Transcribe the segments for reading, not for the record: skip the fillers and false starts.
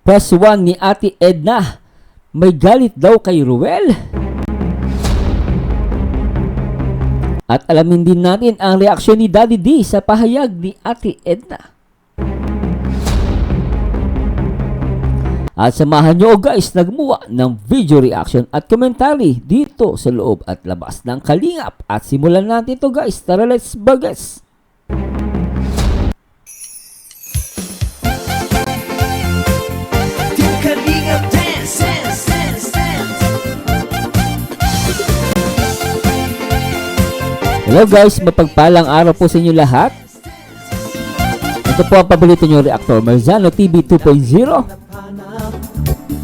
Press 1 ni Ate Edna. May galit daw kay Ruel. At alamin din natin ang reaksyon ni Daddy D sa pahayag ni Ate Edna. At samahan nyo guys, nagmuha ng video reaction at commentary dito sa loob at labas ng Kalingap. At simulan natin ito guys. Tara, let's bagas! Hello guys, mapagpalang araw po sa inyo lahat. Ito po ang paborito nyo reactor, Marzano TV 2.0,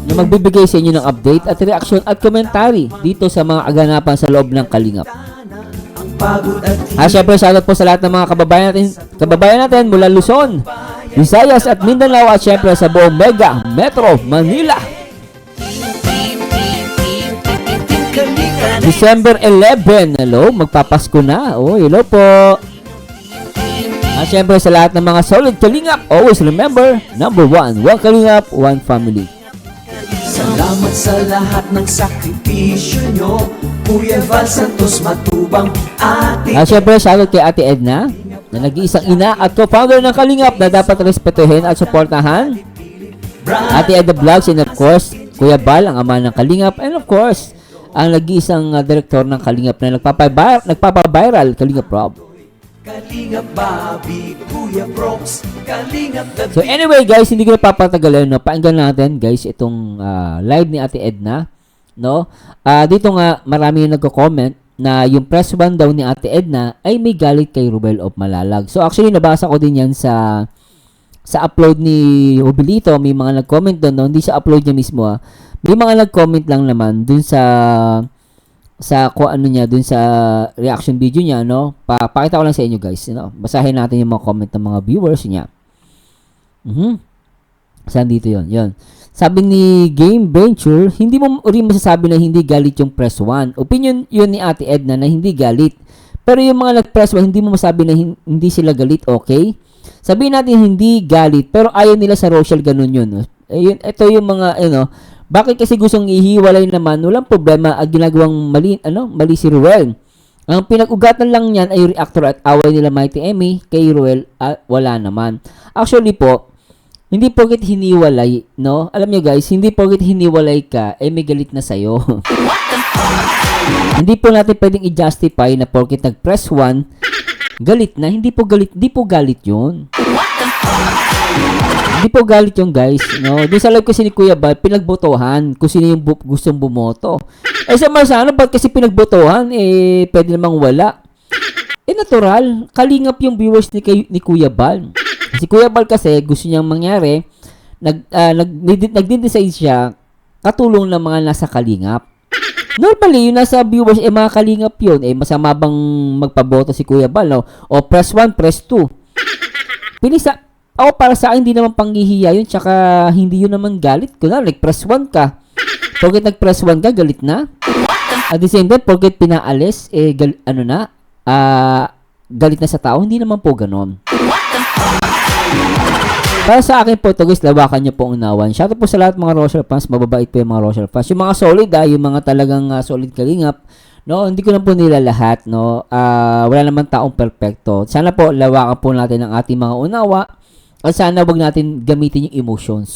na magbibigay sa inyo ng update at reaction at commentary dito sa mga aganapan sa loob ng Kalingap. Syempre, shoutout po sa lahat ng mga kababayan natin mula Luzon, Visayas at Mindanao, at syempre sa buong Mega Metro Manila. December 11, hello, magpapasko na. Oh, hello po. Syempre sa lahat ng mga solid Kalingap, always remember, number 1 Kalingap, 1 family. Salamat sa lahat ng sakripisyo nyo, Kuya Val Santos Matubang, Ate. Syempre, shoutout kay Ate Edna, na nag-iisang ina at co-founder ng Kalingap na dapat respetuhin at suportahan. Ate Edna Vlogs, and of course, Kuya Val, ang ama ng Kalingap, and of course, ang nag-iisang direktor ng Kalingap na nagpapaviral, Kalingap Rob. Kalingap Bobby, Kuya Brooks, Kalingap the... So anyway guys, hindi ko na papatagalin, no? Painggan natin guys itong live ni Ate Edna, no? Dito nga marami yung nagko-comment na yung press 1 daw ni Ate Edna ay may galit kay Ruel of Malalag. So actually nabasa ko din yan sa upload ni Obilito. May mga nag-comment doon, no? Hindi sa upload niya mismo, May mga nag-comment lang naman dun sa kung ano niya, dun sa reaction video niya, no? Pakita ko lang sa inyo guys, no? Basahin natin yung mga comment ng mga viewers niya. Saan dito yon? Yon. Sabi ni Game Venture, hindi mo rin masasabi na hindi galit yung press 1. Opinion yun ni Ate Edna na hindi galit. Pero yung mga nag-press 1, hindi mo masabi na hindi sila galit, okay? Sabihin natin hindi galit, pero ayaw nila sa Rochelle, ganun yun. No? Ito yung mga, bakit kasi gustong ihiwalay naman? Walang problema, ginagawang mali si Ruel. Ang pinag-ugatan lang niyan ay reactor at away nila Mighty Emmy kay Ruel, wala naman. Actually po, hindi porket hiniwalay, no? Alam niyo guys, hindi porket hiniwalay ka, may galit na sa'yo. Hindi po natin pwedeng i-justify na porket nag-press 1, galit na. Hindi po galit yun. Hindi po galit yung guys, no? Doon sa live kasi ni Kuya Bal, pinagbotohan kung sino yung gustong bumoto. Sa Marzano, ba't kasi pinagbotohan? Pwede namang wala. Natural. Kalingap yung viewers ni Kuya Bal. Si Kuya Bal kasi, gusto niyang mangyari, nag-decide siya, katulong ng mga nasa Kalingap. Normally, yung nasa viewers, mga Kalingap yun. Masama bang magpaboto si Kuya Bal, no? O press 1, press 2. Ako para sa akin, hindi naman panghihiya yun, tsaka hindi yun naman galit. Kunwari, press 1 ka. Porket nag-press 1 ka, galit na. At the same time, porket pinaalis, galit na sa tao. Hindi naman po ganon. Para sa akin po ito guys, lawakan nyo po ang unawan. Shoutout po sa lahat mga Rochelle fans, mababait po yung mga Rochelle fans. Yung mga solid, yung mga talagang solid Kalingap, no, hindi ko na po nila lahat, no. Wala naman taong perfecto. Sana po lawakan po natin ang ating mga unawa. At sana wag natin gamitin yung emotions.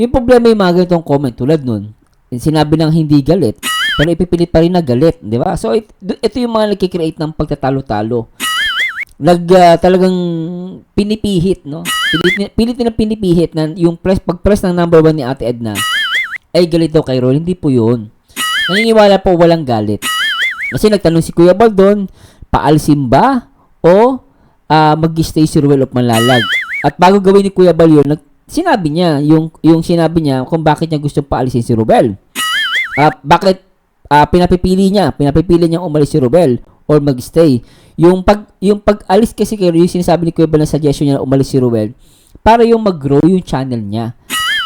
Yung problema yung mga ganitong comment tulad nun. Sinabi ng hindi galit, pero ipipilit pa rin na galit, di ba? So, ito yung mga nagkikreate ng pagtatalo-talo. Talagang pinipihit, no? Pilit na pinipihit na yung pag-press ng number 1 ni Ate Edna ay galit daw kay Ruel. Hindi po yun. Naniniwala po walang galit. Kasi nagtanong si Kuya Bal doon, paalisin ba o mag-stay si Ruel of Malalag? At bago gawin ni Kuya Bal yun, sinabi niya, yung sinabi niya kung bakit niya gusto paalisin si Ruel. Bakit pinapipili niya umalis si Ruel or mag-stay. Yung pag-alis kasi kay Ruel, sinasabi ni Kuya Bal na suggestion niya na umalis si Ruel para yung mag-grow yung channel niya.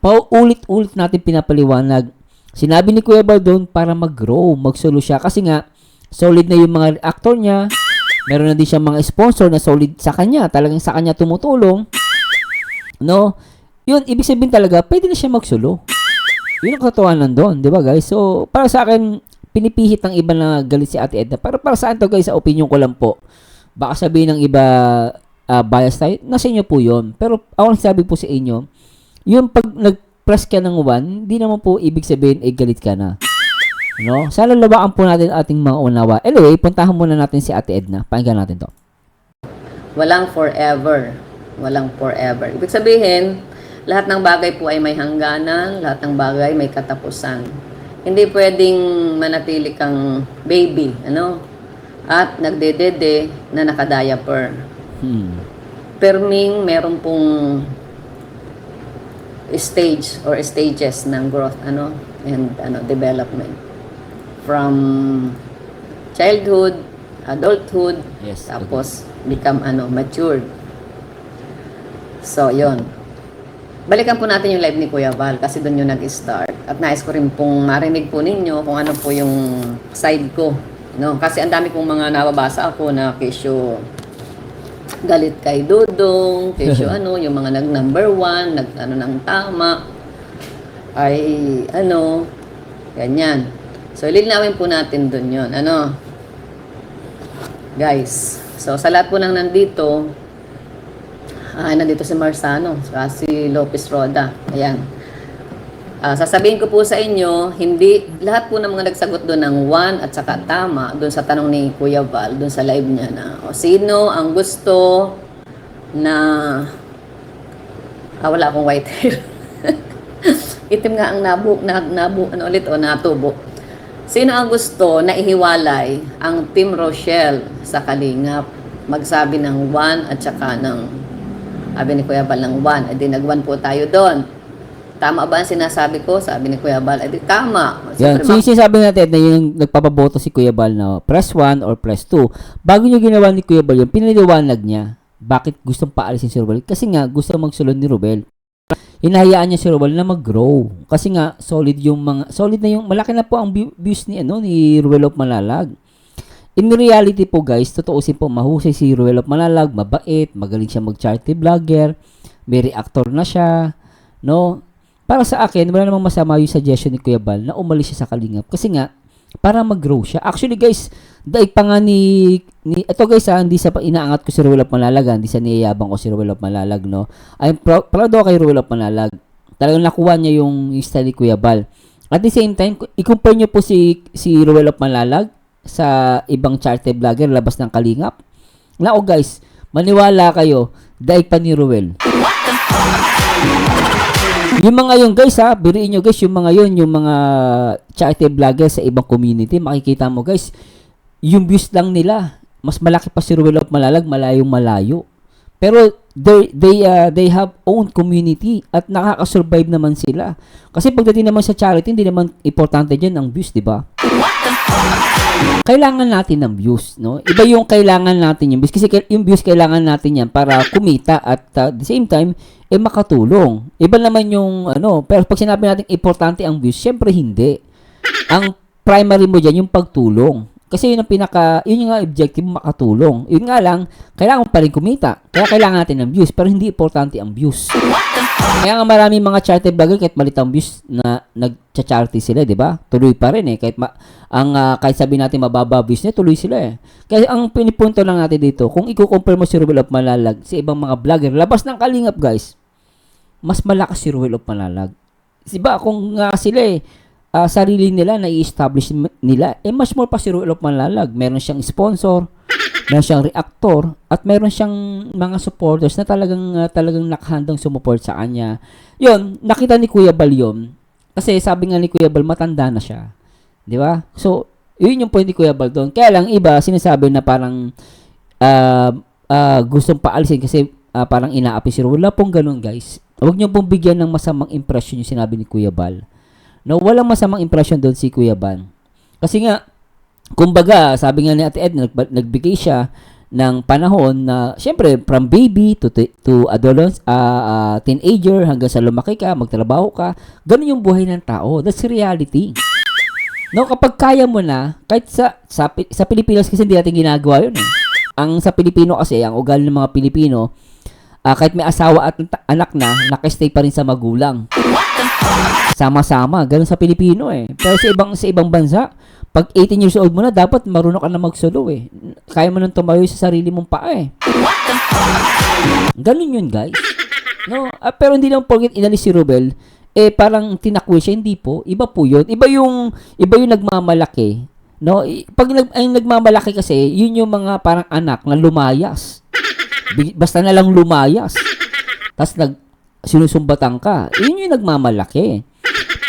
Paulit-ulit natin pinapaliwanag. Sinabi ni Kuya Bal doon para mag-grow, mag-solo siya. Kasi nga, solid na yung mga actor niya. Meron na din siyang mga sponsor na solid sa kanya. Talagang sa kanya tumutulong. No? yun, ibig sabihin talaga, pwede na siya magsulo. Yun ang katotohanan doon, di ba guys? So, para sa akin, pinipihit ng iba na galit si Ate Edna. Para saan to guys, sa opinion ko lang po. Baka sabihin ng iba, bias tayo, nasa inyo po yun. Pero ako sabi po sa inyo, yung pag nag-press ka ng 1, hindi naman po ibig sabihin, galit ka na. No? Sana lawakan po natin ating mga unawa. Anyway, puntahan muna natin si Ate Edna. Pakinggan natin to. Walang forever. Walang forever. Ibig sabihin, lahat ng bagay po ay may hangganan, lahat ng bagay may katapusan. Hindi pwedeng manatili kang baby, ano? At nagdedede na nakadiaper. Perming meron pong stage or stages ng growth, ano? And development. From childhood, adulthood, Yes, tapos become matured. So, yon. Balikan po natin yung live ni Kuya Val kasi doon yung nag-start. At nais ko rin pong marinig po ninyo kung ano po yung side ko. No? Kasi ang dami kong mga nababasa ako na kesyo galit kay Dudong, kesyo yung mga nag-number 1, ng tama, ay ganyan. So, lilinawin po natin doon yun. Guys, so sa lahat po nang nandito, nandito si Marsano, si Lopez Roda. Ayan. Sasabihin ko po sa inyo, hindi lahat po ng mga nagsagot doon ng 1 at saka tama doon sa tanong ni Kuya Val, doon sa live niya na sino ang gusto na wala akong white hair. Itim nga ang natubo. Sino ang gusto na ihiwalay ang Team Rochelle sa Kalingap? Magsabi ng 1 at saka ng sabi ni Kuya Val ng 1, edi nag-1 po tayo doon. Tama ba ang sinasabi ko? Sabi ni Kuya Val, edi tama. Yan. So, yung sinasabi natin na yung nagpapaboto si Kuya Val na press 1 or press 2, bago nyo ginawa ni Kuya Val yun, pinaliwanag niya bakit gustong paalisin si Ruel. Kasi nga, gusto magsulod ni Ruel. Hinahayaan niya si Ruel na mag-grow. Kasi nga, solid na yung, malaki na po ang views ni Ruel of Malalag. In reality po guys, totoosin po, mahusay si Ruel of Malalag, mabait, magaling siya mag-charity vlogger, may reactor na siya, no? Para sa akin, wala namang masama yung suggestion ni Kuya Val na umalis siya sa Kalingap. Kasi nga, para mag-grow siya. Actually guys, daig pa nga ito guys hindi sa inaangat ko si Ruel of Malalag, hindi sa niyayabang ko si Ruel of Malalag, no? I'm proud ako kay Ruel of Malalag. Talagang nakuha niya yung style ni Kuya Val. At the same time, i-compare niyo po si Ruel of Malalag sa ibang charity vlogger labas ng Kalingap. Nako guys, maniwala kayo, daig pa ni Ruel. Yung mga yun guys biriin nyo guys, yung mga charity vlogger sa ibang community, makikita mo guys, yung views lang nila, mas malaki pa si Ruel of Malalag, malayo. Pero they have own community at nakaka-survive naman sila. Kasi pagdating naman sa charity, hindi naman importante dyan ang views, di ba? Kailangan natin ng views, no? Iba yung kailangan natin yung views. Kasi yung views kailangan natin yan para kumita at at the same time, makatulong. Iba naman yung, pero pag sinabi natin importante ang views, syempre hindi. Ang primary mo dyan, yung pagtulong. Kasi yun yung nga objective mo, makatulong. Yun nga lang, kailangan pa rin kumita. Kaya kailangan natin ng views, pero hindi importante ang views. Kaya nga maraming mga charity vlogger, kahit malit ang views na nagcha-charity sila, di ba? Tuloy pa rin kahit sabi natin mababa views niya, tuloy sila Kaya ang pinipunto lang natin dito, kung i-compare mo si Ruel of Malalag sa ibang mga vlogger, labas ng Kalingap guys, mas malakas si Ruel of Malalag. Diba, kung sila sarili nila na i-establish nila, much more pa si Ruel of Malalag. Meron siyang sponsor, meron siyang reactor, at meron siyang mga supporters na talagang nakahandang sumuport sa kanya. Yun, nakita ni Kuya Val yun. Kasi sabi nga ni Kuya Val, matanda na siya. Di ba? So, yun yung point ni Kuya Val doon. Kaya lang, iba, sinasabi na parang gustong paalisin kasi parang inaapi si Ruel. Wala pong ganun, guys. Huwag niyo pong bigyan ng masamang impression yung sinabi ni Kuya Val. No, walang masamang impression doon si Kuya Val. Kasi nga, kumbaga, sabi nga ni Ate Ed, nagbigay siya ng panahon na, syempre, from baby to adolescent, teenager, hanggang sa lumaki ka, magtrabaho ka. Ganun yung buhay ng tao. That's reality. No, kapag kaya mo na, kahit sa Pilipinas kasi hindi natin ginagawa yun. Ang sa Pilipino kasi, ang ugali ng mga Pilipino, kahit may asawa at anak na, nakastay pa rin sa magulang. Sama-sama, ganun sa Pilipino eh. Pero sa ibang bansa, pag 18 years old mo na, dapat marunong ka na magsolo eh. Kaya mo nang tumayo sa sarili mong paa eh. Ganun yun, guys. No, pero hindi lang porket inalis si Ruel, parang tinakwi siya, hindi po. Iba po yun. Iba yung nagmamalaki. No, pag ang nagmamalaki kasi, yun yung mga parang anak na lumayas. Basta na lang lumayas. Tapos sinusumbatan ka. Yun yung nagmamalaki.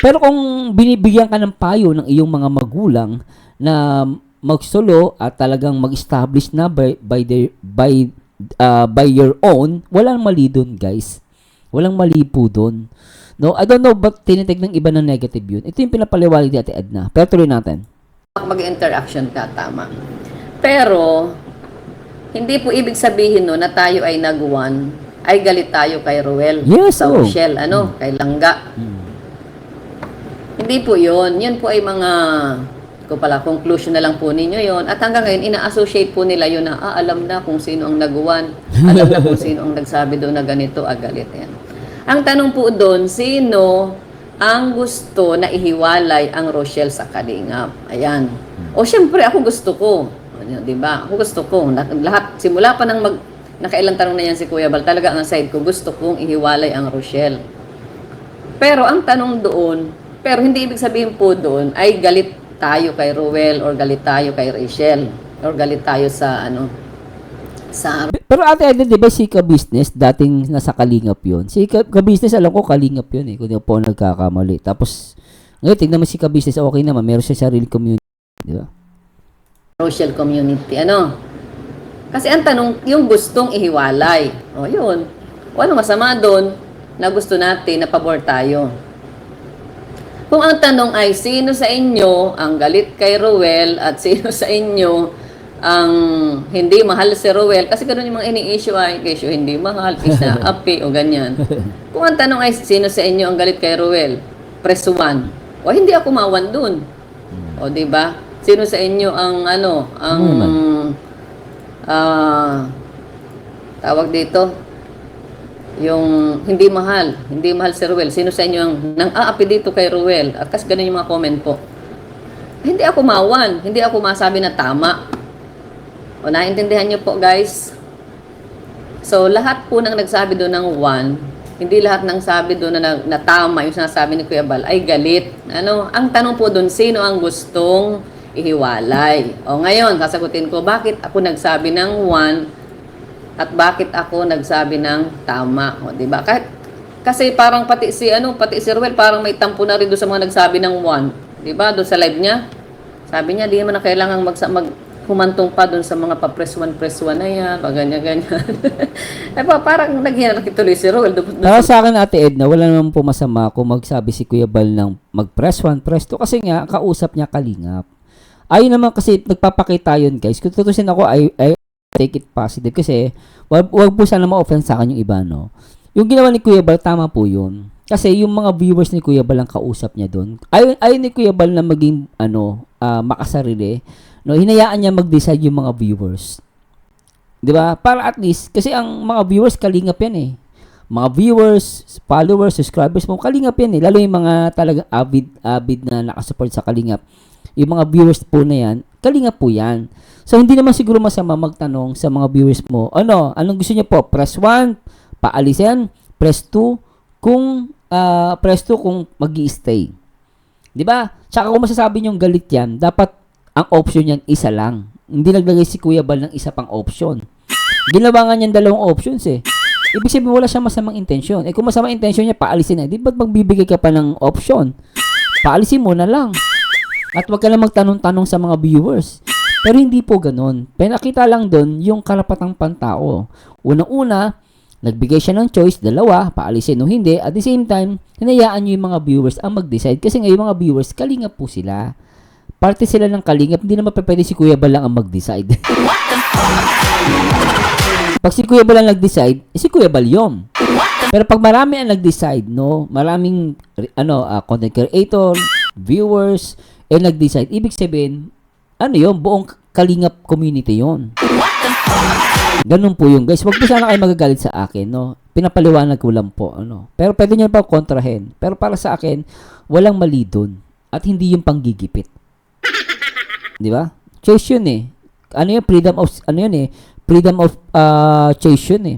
Pero kung binibigyan ka ng payo ng iyong mga magulang na magsolo at talagang mag-establish na by your own, walang mali doon, guys. Walang mali po doon. No, I don't know ba't tinitig ng iba ng negative yun. Ito yung pinapaliwanag ni Ate Edna. Pero tuloy natin. Mag-interaction ka, tama. Pero, hindi po ibig sabihin no, na tayo ay nag-one, ay galit tayo kay Ruel. Yes, sa oh. Rochelle, kay Langga. Hindi po yun. Yun po ay mga, conclusion na lang po ninyo yon. At hanggang ngayon, ina-associate po nila yun na, alam na kung sino ang nag-one. Alam na kung sino ang nagsabi doon na ganito, galit. Yan. Ang tanong po doon, sino ang gusto na ihiwalay ang Rochelle sa Kalingap? Ayan. O syempre, ako gusto ko. Diba? Ako gusto ko. Lahat, simula pa ng nakailang tanong na yan si Kuya Bal, talaga ang side ko, gusto kong ihiwalay ang Rochelle. Pero ang tanong doon, pero hindi ibig sabihin po doon, ay galit tayo kay Ruel or galit tayo kay Rachel or galit tayo sa Pero Ate Edna, di ba si Ka-Business, dating nasa Kalingap yun? Si Ka-Business, alam ko Kalingap yun eh, kung di po nagkakamali. Tapos, ngayon, tingnan mo si Ka-Business, okay naman, meron siya sarili community, di ba? Social community, Kasi ang tanong, yung gustong ihiwalay. O yun, ano masama doon na gusto natin na pabor tayo? Kung ang tanong ay, sino sa inyo ang galit kay Ruel at sino sa inyo ang hindi mahal si Ruel, kasi ganun yung mga ini-issue ay, kesyo hindi mahal, isa api o ganyan. Kung ang tanong ay, sino sa inyo ang galit kay Ruel? Press 1. O hindi ako mawan dun. O diba? Sino sa inyo ang tawag dito, yung hindi mahal si Ruel. Sino sa inyo ang nang-aapi dito kay Ruel? At kasi ganun yung mga comment po. Hindi ako mawan, hindi ako masabi na tama. O naintindihan niyo po, guys? So, lahat po nang nagsabi doon ng one, hindi lahat nang sabi doon na tama yung sinasabi ni Kuya Bal ay galit. Ang tanong po doon, sino ang gustong ihiwalay? O ngayon, sasagutin ko, bakit ako nagsabi ng one at bakit ako nagsabi ng tama? O, diba? Kasi parang pati si Ruel, parang may tampo na rin doon sa mga nagsabi ng one. Diba? Doon sa live niya. Sabi niya, di naman na kailangan humantong pa doon sa mga pa-press 1 na yan, ganyan-ganyan. Parang naghinanakituloy si Ruel. Para sa akin, Ate Edna, wala naman po masama kung magsabi si Kuya Bal ng mag-press 1, press 2, kasi nga, kausap niya Kalingap. Ayun naman kasi, nagpapakita yun, guys. Kung tutusin ako, I take it positive, kasi, wag po sana ma-offense sa akin yung iba, no? Yung ginawa ni Kuya Bal, tama po yun. Kasi yung mga viewers ni Kuya Bal ang kausap niya doon. Ayun ni Kuya Bal na maging, makasarili, no, hinayaan niya mag-decide yung mga viewers. 'Di ba? Para at least kasi ang mga viewers Kalingap yan eh. Mga viewers, followers, subscribers mo Kalingap yan eh. Lalo yung mga talagang avid na nakasupport sa Kalingap. Yung mga viewers po na yan, Kalingap po yan. So hindi naman siguro masama magtanong sa mga viewers mo, anong gusto niyo po? Press 1, paalisin, press 2 kung magi-stay. 'Di ba? Tsaka kung masasabi niyo galit yan, dapat ang option niyan isa lang. Hindi naglagay si Kuya Bal ng isa pang option. Ginawa nga niyan dalawang options eh. Ibig sabihin wala siyang masamang intensyon. Kung masamang intensyon niya, paalisin na. Di ba't magbibigay ka pa ng option? Paalisin mo na lang. At wag ka lang magtanong-tanong sa mga viewers. Pero hindi po ganun. Pinakita lang doon yung karapatang pantao. Unang-una, nagbigay siya ng choice, dalawa, paalisin o hindi. At the same time, hinayaan niyo yung mga viewers ang mag-decide. Kasi ngayon mga viewers, Kalingap po sila. Parte sila ng Kalingap, hindi naman pwede si Kuya Bal lang ang mag-decide. Pag si Kuya Bal ang nag-decide, si Kuya Bal yun. Pero pag marami ang nag-decide, no, maraming content creator, viewers, nag-decide, ibig sabihin, yun, buong Kalingap community yun. Ganun po yung guys. Wag po sana kayo magagalit sa akin, no? Pinapaliwanag ko lang po, ano. Pero pwede niyo pa kontrahin. Pero para sa akin, walang mali dun. At hindi yung panggigipit. Di ba? Choice yun eh. Ano yun? Freedom of choice yun eh.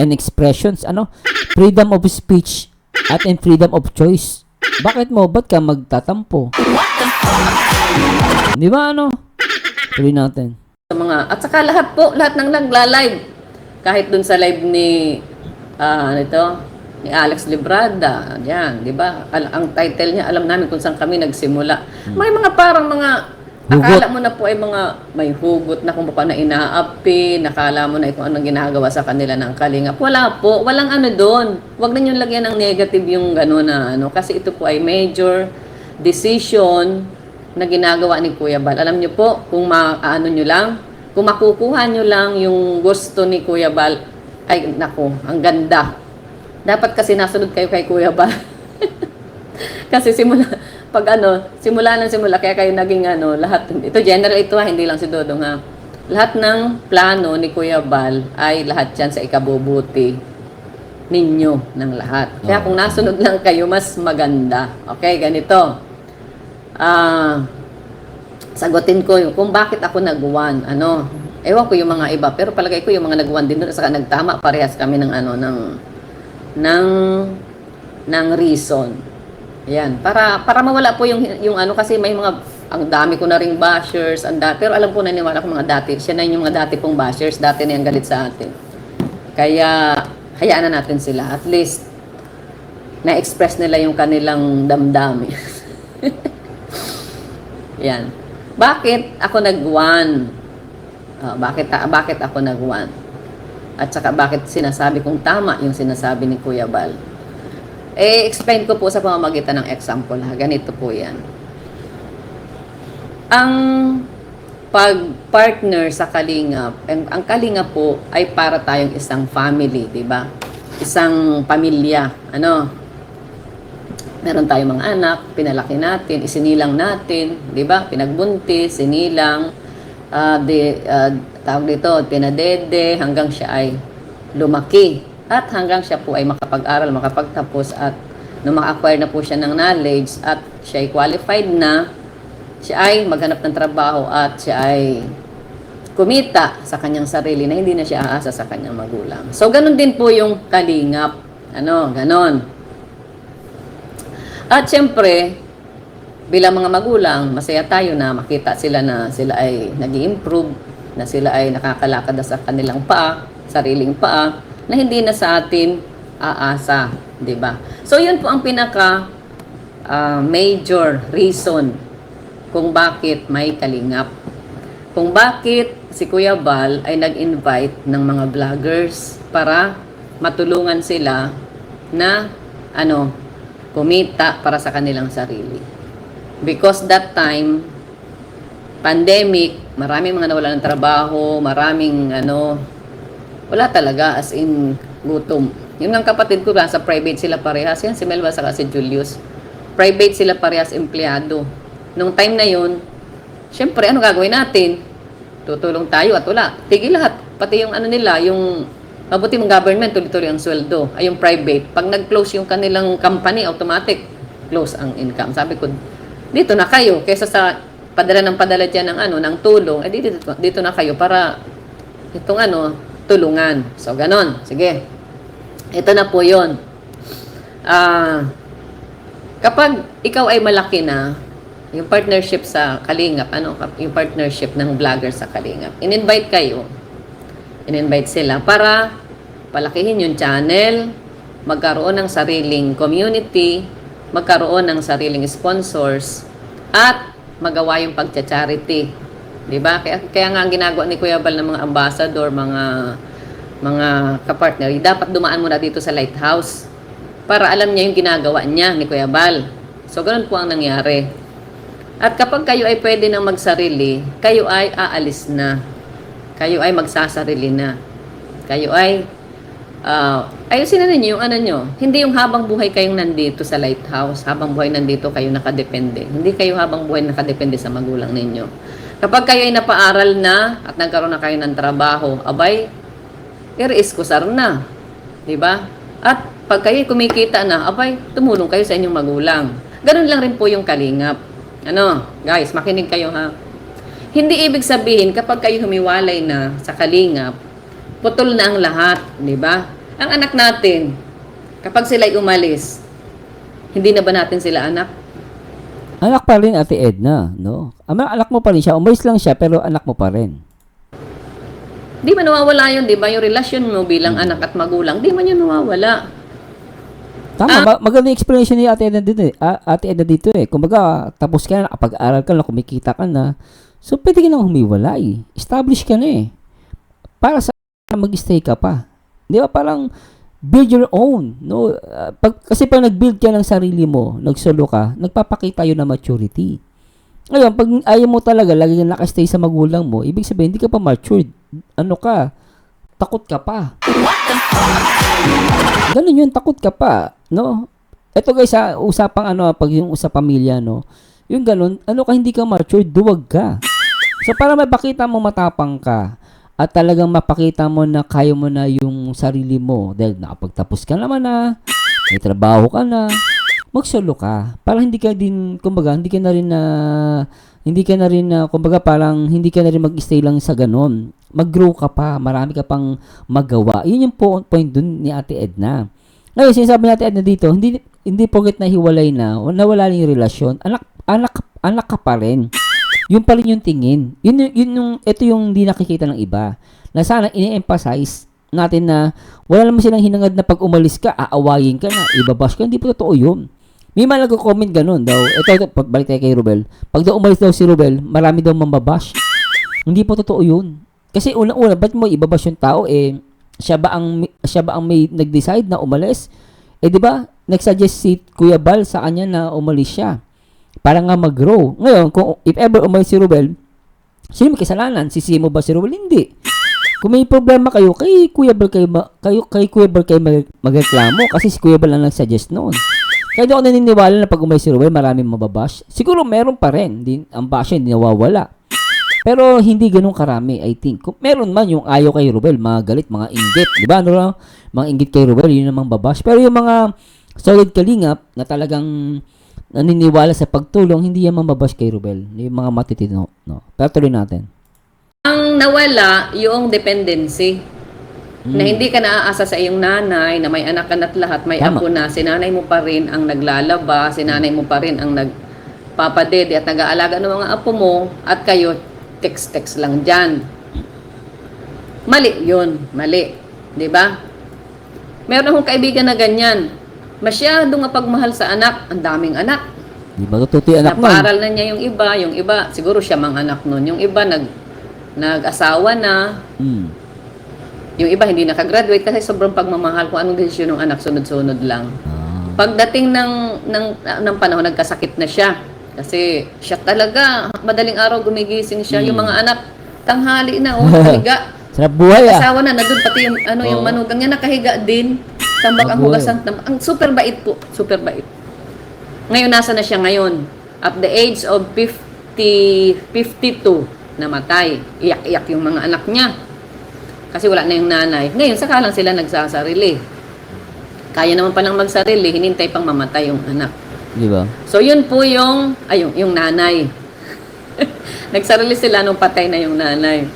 And expressions, ano? Freedom of speech at and freedom of choice. Bakit mo? Ba't ka magtatampo? Di ba, ano? Tuloy natin. Sa mga, at saka lahat ng nagla-live. Kahit dun sa live ni, ni Alex Librada, yan, di ba? Ang title niya, alam namin kung saan kami nagsimula. May mga parang mga, Hugot. akala mo na po ay mga may hugot na kung paano inaapi, nakala mo na kung anong ginagawa sa kanila ng kalingap. Wala po, walang ano doon. Huwag na nyo lagyan ng negative yung gano'n na ano, kasi ito po ay major decision na ginagawa ni Kuya Bal. Alam nyo po, kung maano nyo lang, kung makukuha nyo lang yung gusto ni Kuya Bal, ay naku, ang ganda. Dapat kasi nasunod kayo kay Kuya Bal. Kasi simula, kaya kayo naging lahat, ito general ito hindi lang si Dodong ha. Lahat ng plano ni Kuya Bal ay lahat yan sa ikabubuti ninyo ng lahat. Kaya kung nasunod lang kayo, mas maganda. Okay, ganito. Sagutin ko yung kung bakit ako nag-1, ewan ko yung mga iba, pero palagay ko yung mga nag-1 din doon, saka nagtama, parehas kami ng ng reason. Yan, para mawala po yung kasi may mga, ang dami ko na ring bashers, pero alam ko naniwala ko mga dati, siya na yung mga dati pong bashers, dati na yung galit sa atin. Kaya, hayaan na natin sila. At least, na-express nila yung kanilang damdamin. Yan. Bakit ako nag-1? Bakit ako nag-1? At saka bakit sinasabi kong tama yung sinasabi ni Kuya Bal? Explain ko po sa pamamagitan ng example. Ganito po yan. Ang pag-partner sa kalingap, ang kalingap po ay para tayong isang family, di ba? Isang pamilya. Meron tayong mga anak, pinalaki natin, isinilang natin, di ba? Pinagbuntis, sinilang, tawag dito, pinadede, hanggang siya ay lumaki. At hanggang siya po ay makapag-aral, makapagtapos at nung maka-acquire na po siya ng knowledge at siya ay qualified na, siya ay maghanap ng trabaho at siya ay kumita sa kanyang sarili na hindi na siya aasa sa kanyang magulang. So, ganun din po yung kalingap. Ganon. At syempre, bilang mga magulang, masaya tayo na makita sila na sila ay nag-i-improve, na sila ay nakakalakad na sa kanilang paa, sariling paa, na hindi na sa atin aasa, 'di ba? So 'yun po ang pinaka major reason kung bakit may kalingap. Kung bakit si Kuya Bal ay nag-invite ng mga vloggers para matulungan sila na kumita para sa kanilang sarili. Because that time pandemic, maraming mga nawala ng trabaho, maraming wala talaga, as in gutom. Yung ng kapatid ko, sa private sila parehas. Yan, si Melba saka si Julius. Private sila parehas, empleyado. Nung time na yun, syempre, ano gagawin natin? Tutulong tayo at wala. Tigil lahat. Pati yung nila, yung mabuti mong government, tuloy-tuloy ang sweldo. Ay yung private. Pag nag-close yung kanilang company, automatic, close ang income. Sabi ko, dito na kayo. Kaysa sa padala dyan ng tulong, dito na kayo para itong tulungan. So, ganon. Sige. Ito na po yun. Kapag ikaw ay malaki na, yung partnership sa Kalingap, yung partnership ng vlogger sa Kalingap, in-invite kayo. In-invite sila para palakihin yung channel, magkaroon ng sariling community, magkaroon ng sariling sponsors, at magawa yung pagcha-charity. Diba? Kaya nga ang ginagawa ni Kuya Bal ng mga ambassador, mga kapartner, dapat dumaan muna dito sa Lighthouse para alam niya yung ginagawa niya ni Kuya Bal. So, ganun po ang nangyari. At kapag kayo ay pwede nang magsarili, kayo ay aalis na. Kayo ay magsasarili na. Kayo ay ayusin na ninyo yung nyo. Hindi yung habang buhay kayong nandito sa Lighthouse, habang buhay nandito kayo nakadepende. Hindi kayo habang buhay nakadepende sa magulang ninyo. Kapag kayo ay napaaral na at nagkaroon na kayo ng trabaho, abay, kusar na. 'Di ba? At pag kayo kumikita na, abay, tumulong kayo sa inyong magulang. Ganun lang rin po yung kalingap. Ano, guys, makinig kayo ha. Hindi ibig sabihin kapag kayo humiwalay na sa kalingap, putol na ang lahat, 'di ba? Ang anak natin, kapag sila'y umalis, hindi na ba natin sila anak? Anak pa rin, Ate Edna, no? Anak mo pa rin siya. Umalis lang siya, pero anak mo pa rin. Di ba nawawala yun, di ba? Yung relasyon mo bilang anak at magulang, di man yun nawawala. Tama, maganda yung explanation ni Ate Edna dito eh. Ate Edna dito eh. Kumbaga, tapos ka na, nakapag-aral ka na, kumikita ka na. So, pwede ka nang humiwalay. Establish ka na eh. Para sa mag-stay ka pa. Di ba? Parang, build your own, no? Kasi pag nag-build ka ng sarili mo, nagsolo ka, nagpapakita yun na maturity. Ngayon, pag ayaw mo talaga, lagi kang nakastay sa magulang mo, ibig sabihin, hindi ka pa matured. Ano ka? Takot ka pa. Ganun yun, takot ka pa, no? Ito guys, usapang pag yung usap pamilya, no? Yung ganun, hindi ka matured, duwag ka. So, para mapakita mo matapang ka, at talagang mapakita mo na kaya mo na yung sarili mo dahil nakapagtapos ka naman na, may trabaho ka na, magsolo ka. Para hindi ka din, kumbaga, hindi ka na rin kumbaga parang hindi ka na rin mag-stay lang sa ganon. Mag-grow ka pa, marami ka pang magawa. Yun yung point dun ni Ate Edna. Ngayon, sinasabi natin Edna dito, hindi porket na hiwalay na, nawala na yung relasyon, anak ka pa rin. Yun pa rin yung tingin. Ito yung hindi nakikita ng iba. Na sana ini-emphasize natin na wala naman silang hinangad na pag umalis ka, aawayin ka na, ibabash ka. Hindi po totoo yun. May mga nagko-comment ganun daw. Ito, balik tayo kay Rubel. Pag daw umalis daw si Rubel, marami daw mambabash. Hindi po totoo yun. Kasi unang-una, ba't mo ibabash yung tao? Siya ba ang may nag-decide na umalis? Di ba? Nag-suggest si Kuya Bal sa kanya na umalis siya. Para nga mag-grow. Ngayon, if ever umalis si Rubel, sino may kasalanan? Sisi mo ba si Rubel? Hindi. Kung may problema kayo, kay Kuya Bal kayo magreklamo kasi si Kuya Bal ang nag-suggest noon. Kaya di ako naniniwala na pag umalis si Rubel, maraming mababash. Siguro meron pa rin. Ang bash hindi nawawala. Pero hindi ganun karami, I think. Kung meron man yung ayaw kay Rubel, mga galit, mga inggit. Di ba? Mga inggit kay Rubel, yun namang babash. Pero yung mga solid kalingap na talagang naniniwala sa pagtulong, hindi yan mababash kay Rubel. Yung mga matitino. No? Pero tuloy natin. Ang nawala, yung dependency. Na hindi ka naaasa sa iyong nanay, na may anak ka na't lahat, may Tama. apo na, si nanay mo pa rin ang naglalaba, si nanay mo pa rin ang nagpapadede at nag-aalaga ng mga apo mo, at kayo, text-text lang dyan. Mali yun. Mali. Diba? Meron akong kaibigan na ganyan. Masyadong mapagmahal sa anak. Ang daming anak. Di ba tututi anak mo? Napaaral na niya yung iba, siguro siya mang anak nun. Yung iba, nag-asawa na. Yung iba, hindi nakagraduate kasi sobrang pagmamahal kung anong desisyon ng anak, sunod-sunod lang. Pagdating ng panahon, nagkasakit na siya. Kasi siya talaga, madaling araw gumigising siya. Yung mga anak, tanghali na, nakahiga. Sarap buhay Asawa na, nandun pati yung manugang niya, nakahiga din. Tambak ang hugasan. Ang super bait po. Super bait. Ngayon, nasa na siya ngayon? At the age of 52, namatay. Iyak-iyak yung mga anak niya. Kasi wala na yung nanay. Ngayon, saka lang sila nagsasarili. Kaya naman palang magsarili, hinintay pang mamatay yung anak. Di ba? So, yun po yung nanay. Nagsarili sila nung patay na yung nanay.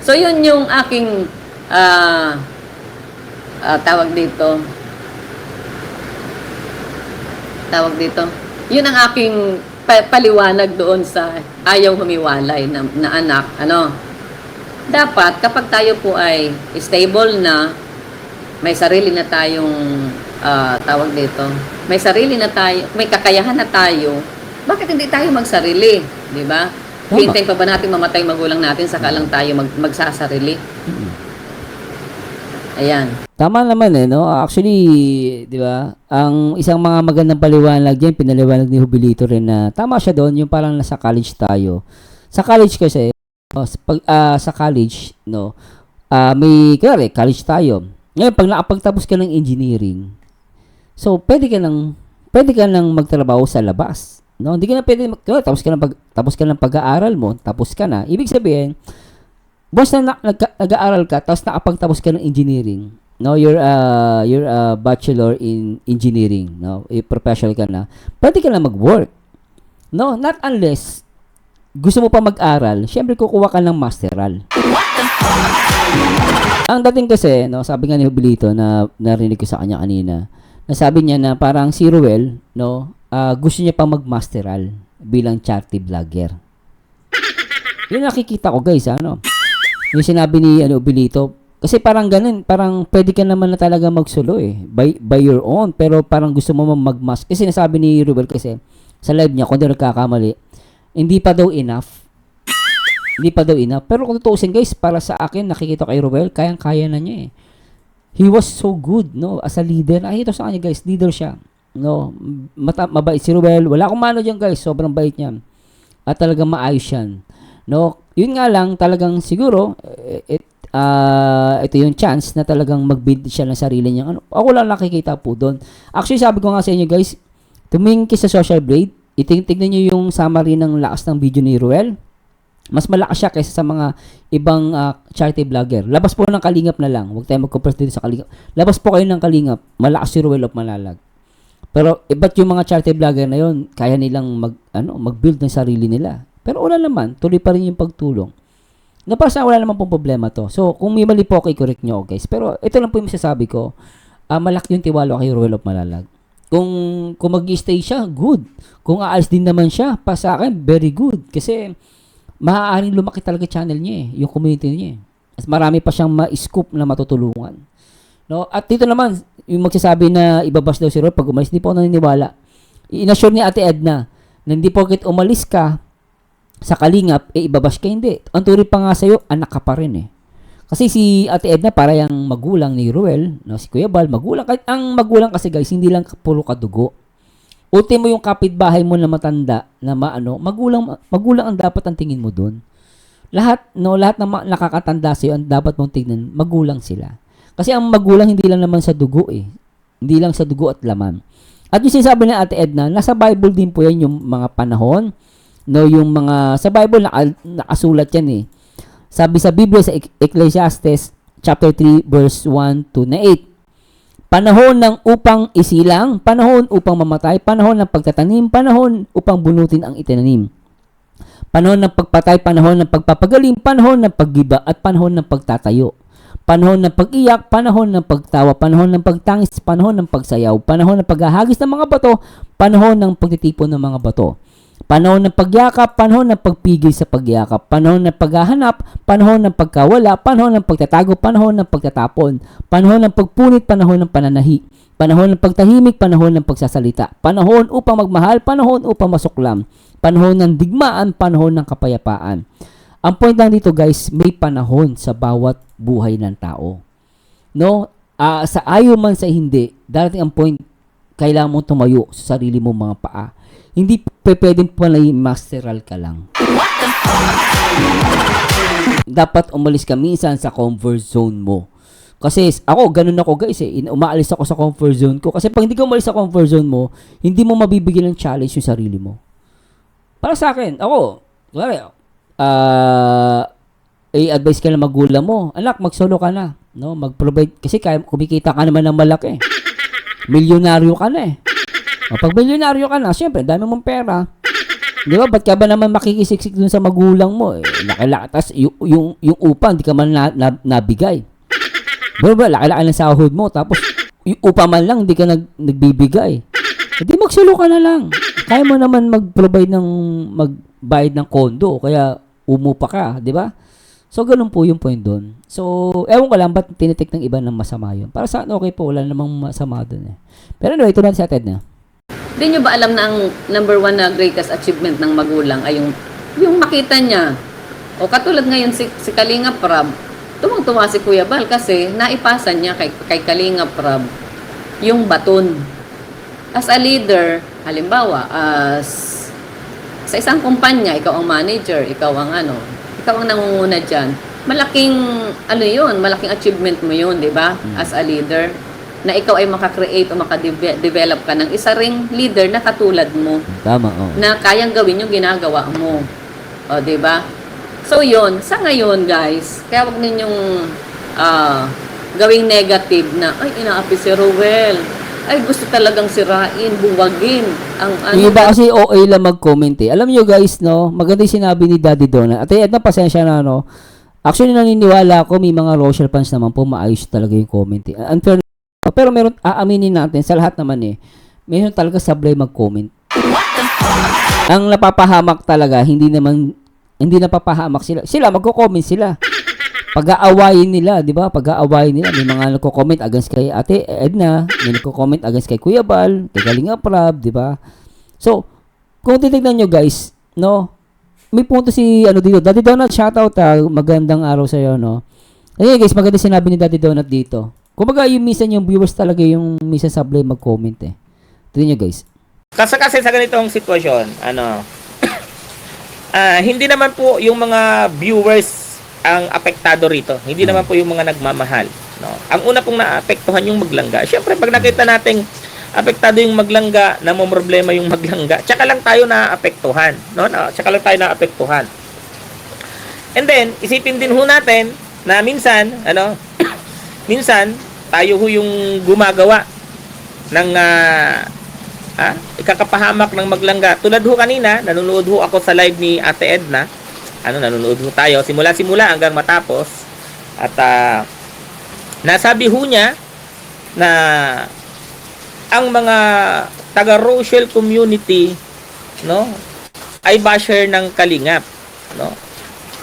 So, yun yung aking tawag dito. Yun ang aking paliwanag doon sa ayaw humiwalay na anak. Dapat, kapag tayo po ay stable na, may sarili na tayong may sarili na tayo, may kakayahan na tayo, bakit hindi tayo magsarili? Di ba? Hintayin pa ba natin mamatay magulang natin, saka lang tayo magsasarili? Ayan. Tama naman no? Actually, di ba? Ang isang mga magandang paliwanag diyan, pinaliwanag ni Jubilito rin na tama siya doon, yung parang nasa college tayo. Sa college kasi, sa college, no, may college tayo. Ngayon, pag nakapagtapos ka ng engineering, so pwede ka nang magtrabaho sa labas. No, hindi ka na pwede tapos ka ng pag-aaral mo, tapos ka na. Ibig sabihin, once na nag-aaral ka, tapos nakapagtapos ka ng engineering, no, you're a bachelor in engineering, no, professional ka na, pwede ka na mag-work. No, not unless gusto mo pa mag-aral, syempre kukuha ka ng masteral. Ang dating kasi, no, sabi nga ni Jubilito na narinig ko sa kanya kanina, nasabi niya na parang si Ruel, no, gusto niya pa mag-masteral bilang charity vlogger. Yun nakikita ko, guys, ano. Yung sinabi ni Jubilito, kasi parang ganun, parang pwede ka naman na talaga magsulo by your own, pero parang gusto mo mag-mask. Kasi nasabi ni Ruel kasi sa live niya, kung di nagkakamali, hindi pa daw enough. Hindi pa daw enough. Pero kung tutuusin, guys, para sa akin, nakikita kay Ruel, kayang-kaya na niya He was so good, no, as a leader. Nakikita sa kanya, guys, leader siya. No, mabait si Ruel. Wala akong mano diyan, guys. Sobrang bait niya. At talagang maayos yan. No, yun nga lang, talagang siguro, ito yung chance na talagang mag-build siya ng sarili niya. Ako lang nakikita po doon. Actually, sabi ko nga sa inyo, guys, tumingin sa Social Blade, tingnan niyo yung summary ng lakas ng video ni Ruel. Mas malakas siya kaysa sa mga ibang charity vlogger. Labas po ng Kalingap na lang. Huwag tayo mag-compare dito sa Kalingap. Labas po kayo ng Kalingap. Malakas si Ruel of Malalag. Pero iba't yung mga charity vlogger na yon, kaya nilang mag-build ng sarili nila. Pero una naman, tuloy pa rin yung pagtulong. Na para sa wala naman pong problema to. So, kung may mali po, i-correct nyo, guys. Pero ito lang po yung masasabi ko. Malaki yung tiwala kay Ruel of Malalag. Kung mag-stay siya, good. Kung aalis din naman siya, pa sa akin, very good. Kasi maaaring lumaki talaga channel niya yung community niya. At marami pa siyang ma-scoop na matutulungan. No? At dito naman, yung magsasabi na ibabas daw si Ruel pag umalis, hindi po ako naniniwala. I-assure ni Ate Edna na hindi porket umalis ka sa Kalingap, ibabas ka, hindi. Ang turi pa nga sa'yo, anak ka pa rin Kasi si Ate Edna, para yung magulang ni Ruel, no, si Kuya Bal, magulang. Ang magulang kasi, guys, hindi lang puro kadugo. Ultimo yung kapitbahay mo na matanda na magulang ang dapat ang tingin mo doon. Lahat ng nakakatanda sa iyo ang dapat mong tingnan, magulang sila. Kasi ang magulang hindi lang naman sa dugo Hindi lang sa dugo at laman. At yung sinasabi ni Ate Edna, nasa Bible din po yan yung mga panahon, no, yung mga sa Bible nakasulat yan Sabi sa Biblia sa Ecclesiastes chapter 3 verse 1 to 8. Panahon ng upang isilang, panahon upang mamatay, panahon ng pagtatanim, panahon upang bunutin ang itinanim. Panahon ng pagpatay, panahon ng pagpapagaling, panahon ng paggiba, at panahon ng pagtatayo. Panahon ng pag-iyak, panahon ng pagtawa, panahon ng pagtangis, panahon ng pagsayaw, panahon ng paghahagis ng mga bato, panahon ng pagtitipon ng mga bato. Panahon ng pagyakap, panahon ng pagpigil sa pagyakap, panahon ng paghahanap, panahon ng pagkawala, panahon ng pagtatago, panahon ng pagtatapon, panahon ng pagpunit, panahon ng pananahi, panahon ng pagtahimik, panahon ng pagsasalita, panahon upang magmahal, panahon upang masuklam, panahon ng digmaan, panahon ng kapayapaan. Ang point lang dito, guys, may panahon sa bawat buhay ng tao. No? Sa ayaw man sa hindi, darating ang point, kailangan mong tumayo sa sarili mong mga paa. Hindi pwedeng pala masteral ka lang. Dapat umalis ka minsan sa comfort zone mo. Kasi ako, ganun ako, guys umaalis ako sa comfort zone ko. Kasi pag hindi ka umalis sa comfort zone mo, hindi mo mabibigyan ng challenge yung sarili mo. Para sa akin, ako, i-advise ka na magulang mo, anak, mag-solo ka na. No? Mag-provide. Kasi kumikita ka naman ng malaki. Milyonaryo ka na pag milyonaryo ka na, syempre, dami mong pera. Di ba? Ba't ka ba naman makikisiksik dun sa magulang mo? Laki-laki. Tapos yung upa, hindi ka man nabigay. Diba? Laki-laki ng sahod mo. Tapos yung upa man lang, hindi ka nagbibigay. Hindi, magsulo ka na lang. Kaya mo naman magbayad ng kondo. Kaya umupa ka. Di ba? So, ganun po yung point doon. So, ewan ko lang, ba't tinitik ng iba ng masama yun? Para saan okay po, wala namang masama doon Pero anyway, ito na si Ted na. Hindi nyo ba alam na ang number one na greatest achievement ng magulang ay yung makita niya? O katulad ngayon si Kalinga Prab, tumang-tuwa si Kuya Bal kasi naipasa niya kay Kalinga Prab yung baton. As a leader, halimbawa, sa isang kumpanya, ikaw ang manager, ikaw ang nangunguna dyan. Malaking achievement mo yun, di ba? As a leader. Na ikaw ay makakreate o makadevelop ka ng isa ring leader na katulad mo. Tama, Na kayang gawin yung ginagawa mo. O, di ba? So yun, sa ngayon guys, kaya wag ninyong gawing negative na, ay inaapi si Rowel, ay gusto talagang sirain, buwagin ang ano. Yung iba kasi OA lang mag-comment eh. Alam nyo guys, no, maganda yung sinabi ni Daddy Donut. At na pasensya na, no. Actually, naniniwala ako, may mga Rochelle fans naman po, maayos talaga yung comment eh. Unfair, pero meron, aaminin natin, sa lahat naman eh, meron talaga sablay mag-comment. Ang napapahamak talaga, hindi napapahamak sila. Sila, magko-comment sila. Pag-aawayin nila, di ba? Pag-aawayin nila, may mga nagko-comment against kay Ate Edna, may nagko-comment against kay Kuya Bal, kay Kalinga Prab, di ba? So, kung titignan nyo guys, no, may punto si, dito, Daddy Donut, shoutout magandang araw sa'yo, no. Ayun guys, maganda sinabi ni Daddy Donut dito. Kumbaga, yung minsan yung viewers talaga yung minsan sablay mag-comment eh. Tignan nyo guys. Kasi sa ganitong sitwasyon, hindi naman po yung mga viewers ang apektado rito. Hindi naman po yung mga nagmamahal, no. Ang una pong naapektuhan yung maglangga. Syempre, pag nakita nating apektado yung maglangga, namomroblema yung maglangga, tsaka lang tayo naapektuhan, no? Tsaka lang tayo naapektuhan. And then, isipin din ho natin na minsan, minsan tayo ho yung gumagawa ng ikakapahamak ng maglangga. Tulad ho kanina, nanonood ho ako sa live ni Ate Edna. Nanonood ho tayo simula hanggang matapos. At nasabi ho niya na ang mga taga Rochelle community, no, ay basher ng Kalingap, no.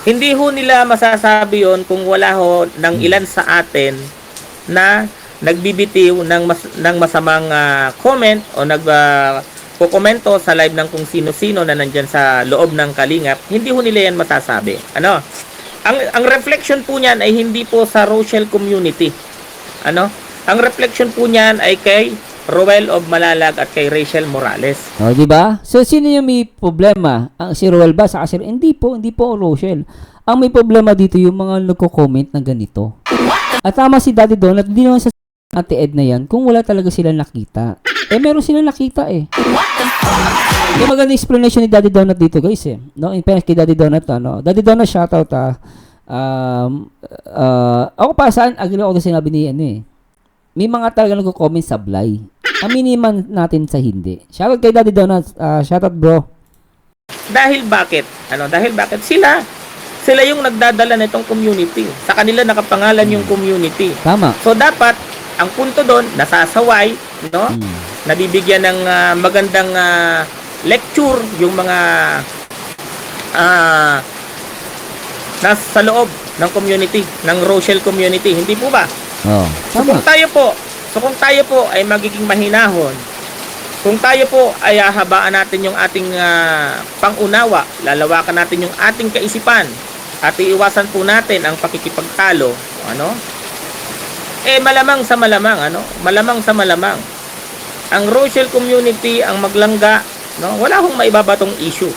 Hindi ho nila masasabi yon kung wala ho ng ilan sa atin na nagbibitiw ng masamang comment o kukomento sa live ng kung sino-sino na nandyan sa loob ng Kalingap. Hindi ho nila yan masasabi. Ang reflection po niyan ay hindi po sa Rochelle community. Ang reflection po niyan ay kay Rowel of Malalag at kay Rachel Morales. O, di ba? So, sino yung may problema? Si Rowel ba? Hindi po Rochelle. Ang may problema dito yung mga nagko-comment ng ganito. At tama si Daddy Donut, hindi naman sa Ate Edna yan kung wala talaga sila nakita. Meron sila nakita eh. Yung maganda explanation ni Daddy Donut dito guys eh. No? In fairness kay Daddy Donut, Daddy Donut, shoutout ako para saan, agree ako na sinabi ni may mga talaga nagko-comment sablay. Aminin man natin sa hindi. Shoutout kay Daddy Donut, shoutout bro. Dahil bakit? Dahil bakit sila yung nagdadala nitong community. Sa kanila nakapangalan yung community. Tama. So dapat ang punto doon nasasaway, no? Nabibigyan ng magandang lecture yung mga nasa loob ng community, ng Rochelle community, hindi po ba? Oh, So kung tayo po ay magiging mahinahon, kung tayo po ay hahabaan natin yung ating pangunawa, lalawakan natin yung ating kaisipan, at iiwasan po natin ang pakikipagtalo, malamang sa malamang, ang Rochelle community, ang maglangga, wala hong maibabatong issue.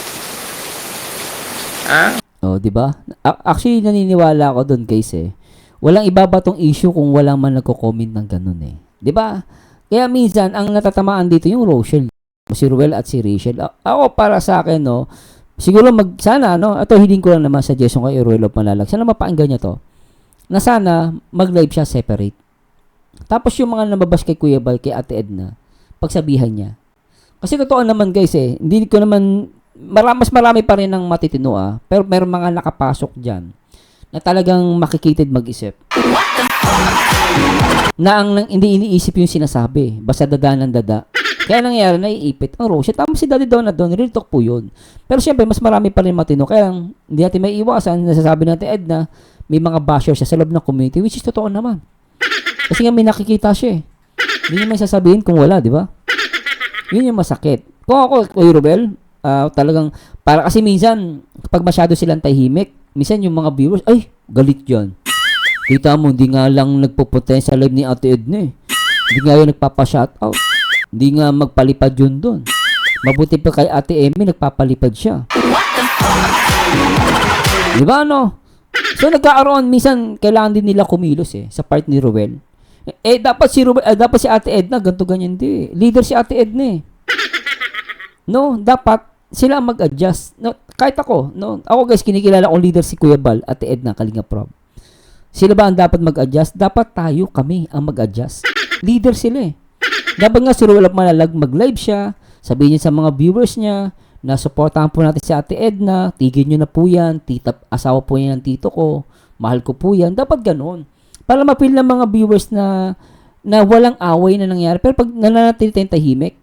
Oh, di ba? Actually naniniwala ako doon guys eh. Walang ibabatong issue kung walang man nagko-comment ng ganun eh. 'Di ba? Kaya minsan ang natatamaan dito yung Rochelle, si Rowel at si Rachel. Ako para sa akin siguro sana ito hiling ko lang naman suggestion kay Rowel of Malalag. Sana mapakinggan niya to. Na sana mag-live siya separate. Tapos yung mga nababas kay Kuya Bal, kay Ate Edna, pagsabihan niya. Kasi totoo naman guys eh, hindi ko naman mas marami pa rin ng matitino pero meron mga nakapasok diyan na talagang makikitid mag-isip. Na hindi iniisip yung sinasabi. Basta dada ng dada. Kaya nangyari, naiipit ang Rochelle. Tama si Daddy Donut doon. Real talk po yun. Pero syempre, mas marami pa rin matino. Kaya hindi natin may iwasan. Nasasabi natin, Edna, may mga basher siya sa loob ng community, which is totoo naman. Kasi nga may nakikita siya eh. Hindi naman sasabihin kung wala, di ba? Yun yung masakit. Kung ako, Kuya Rowel, talagang, para kasi minsan, kapag masyado silang tahimik, minsan yung mga viewers, ay, galit yan. Kita mo, hindi nga lang nagpupunta sa live ni Ate Edna eh. Hindi nga yung nagpapa-shoutout. Hindi nga magpalipad yun doon. Mabuti pa kay Ate Emmy, nagpapalipad siya. Di ba So nagkaaroon, minsan kailangan din nila kumilos eh, sa part ni Rowel. Dapat si Ate Edna, ganito ganyan di. Leader si Ate Edna eh. Dapat sila ang mag-adjust. No, kahit ako, no, ako guys, kinikilala kong leader si Kuya Bal at Edna Kalinga Prob. Sila ba ang dapat mag-adjust? Dapat tayo, kami ang mag-adjust. Leader sila eh. Dapat nga si Ruel Malalag mag-live siya, sabihin niya sa mga viewers niya na supportahan po natin si Ate Edna, tigil niyo na po yan, asawa po yan ng tito ko, mahal ko po yan. Dapat ganoon. Para mapil ng mga viewers na walang away na nangyari. Pero pag nananatili tayong tahimik,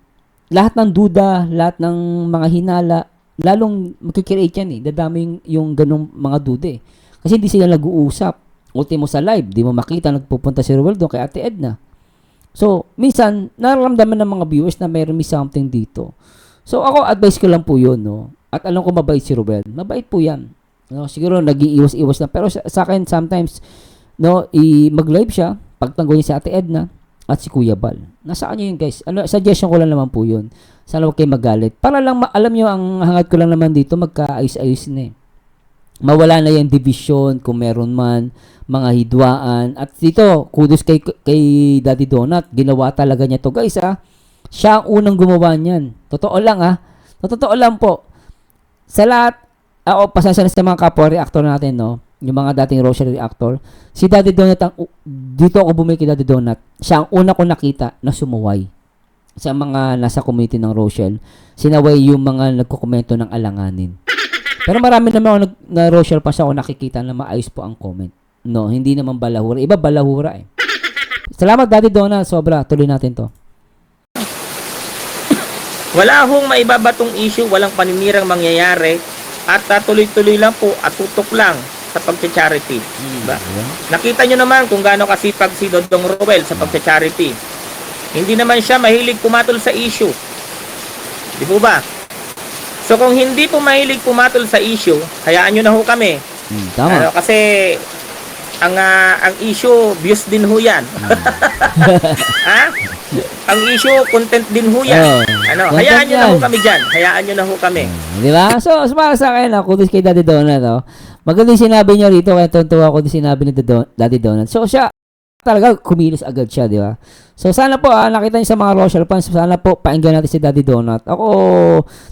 lahat ng duda, lahat ng mga hinala, lalong magkikreate yan eh. Dadami yung ganong mga duda eh. Kasi hindi sila nag-uusap. Ultimo sa live, di mo makita nagpupunta si Ruel doon kay Ate Edna. So, minsan, nararamdaman ng mga viewers na mayroon may something dito. So, ako, advice ko lang po yun, no? At alam ko mabait si Ruel. Mabait po yan. No? Siguro, nag-iiwas-iwas na. Pero sa akin, sometimes, no, mag-live siya, pagtanggol niya si Ate Edna, at si Kuya Bal. Nasaan nyo yun, guys? Suggestion ko lang naman po yun. Sana huwag kayo magalit. Para lang, alam nyo, ang hangat ko lang naman dito, magkaayos-ayos na eh. Mawala na yung division, kung meron man, mga hidwaan. At dito, kudos kay Daddy Donut. Ginawa talaga niya to, guys, ah. Siya ang unang gumawa niyan. Totoo lang, ah. Totoo lang po. Sa lahat, pasensya na sa mga kapwa-reactor natin, no? Yung mga dating Rochelle reactor, si Daddy Donut, dito ako bumili kay Daddy Donut, siya ang una ko nakita na sumuway sa mga nasa community ng Rochelle. Sinaway yung mga nagkukomento ng alanganin. Pero marami naman ako na Rochelle pa siya ako nakikita na maayos po ang comment. No, hindi naman balahura. Iba balahura eh. Salamat Daddy Donut, sobra. Tuloy natin to. Wala hong maibabatong issue, walang paninirang mangyayari, at tuloy-tuloy lang po at tutok lang sa pagcha-charity. Diba? Nakita nyo naman kung gaano kasipag si Dodong Ruel sa pagcha-charity. Hindi naman siya mahilig pumatol sa issue. Di po ba? So kung hindi po mahilig pumatol sa issue, hayaan nyo na ho kami. Tama. Kasi ang issue, views din ho yan. Ha? Ang issue, content din ho yan. Hayaan nyo na ho kami dyan. Hayaan nyo na ho kami. Di ba? So, para sa akin, kudos kay Daddy Donut, oh. Maganda yung sinabi niya rito, kaya tuntua ako din sinabi ni Daddy Donut. So, siya, talaga, kumilos agad siya, di ba? So, sana po, nakita niyo sa mga Rochelle fans, sana po, painggan natin si Daddy Donut. Ako,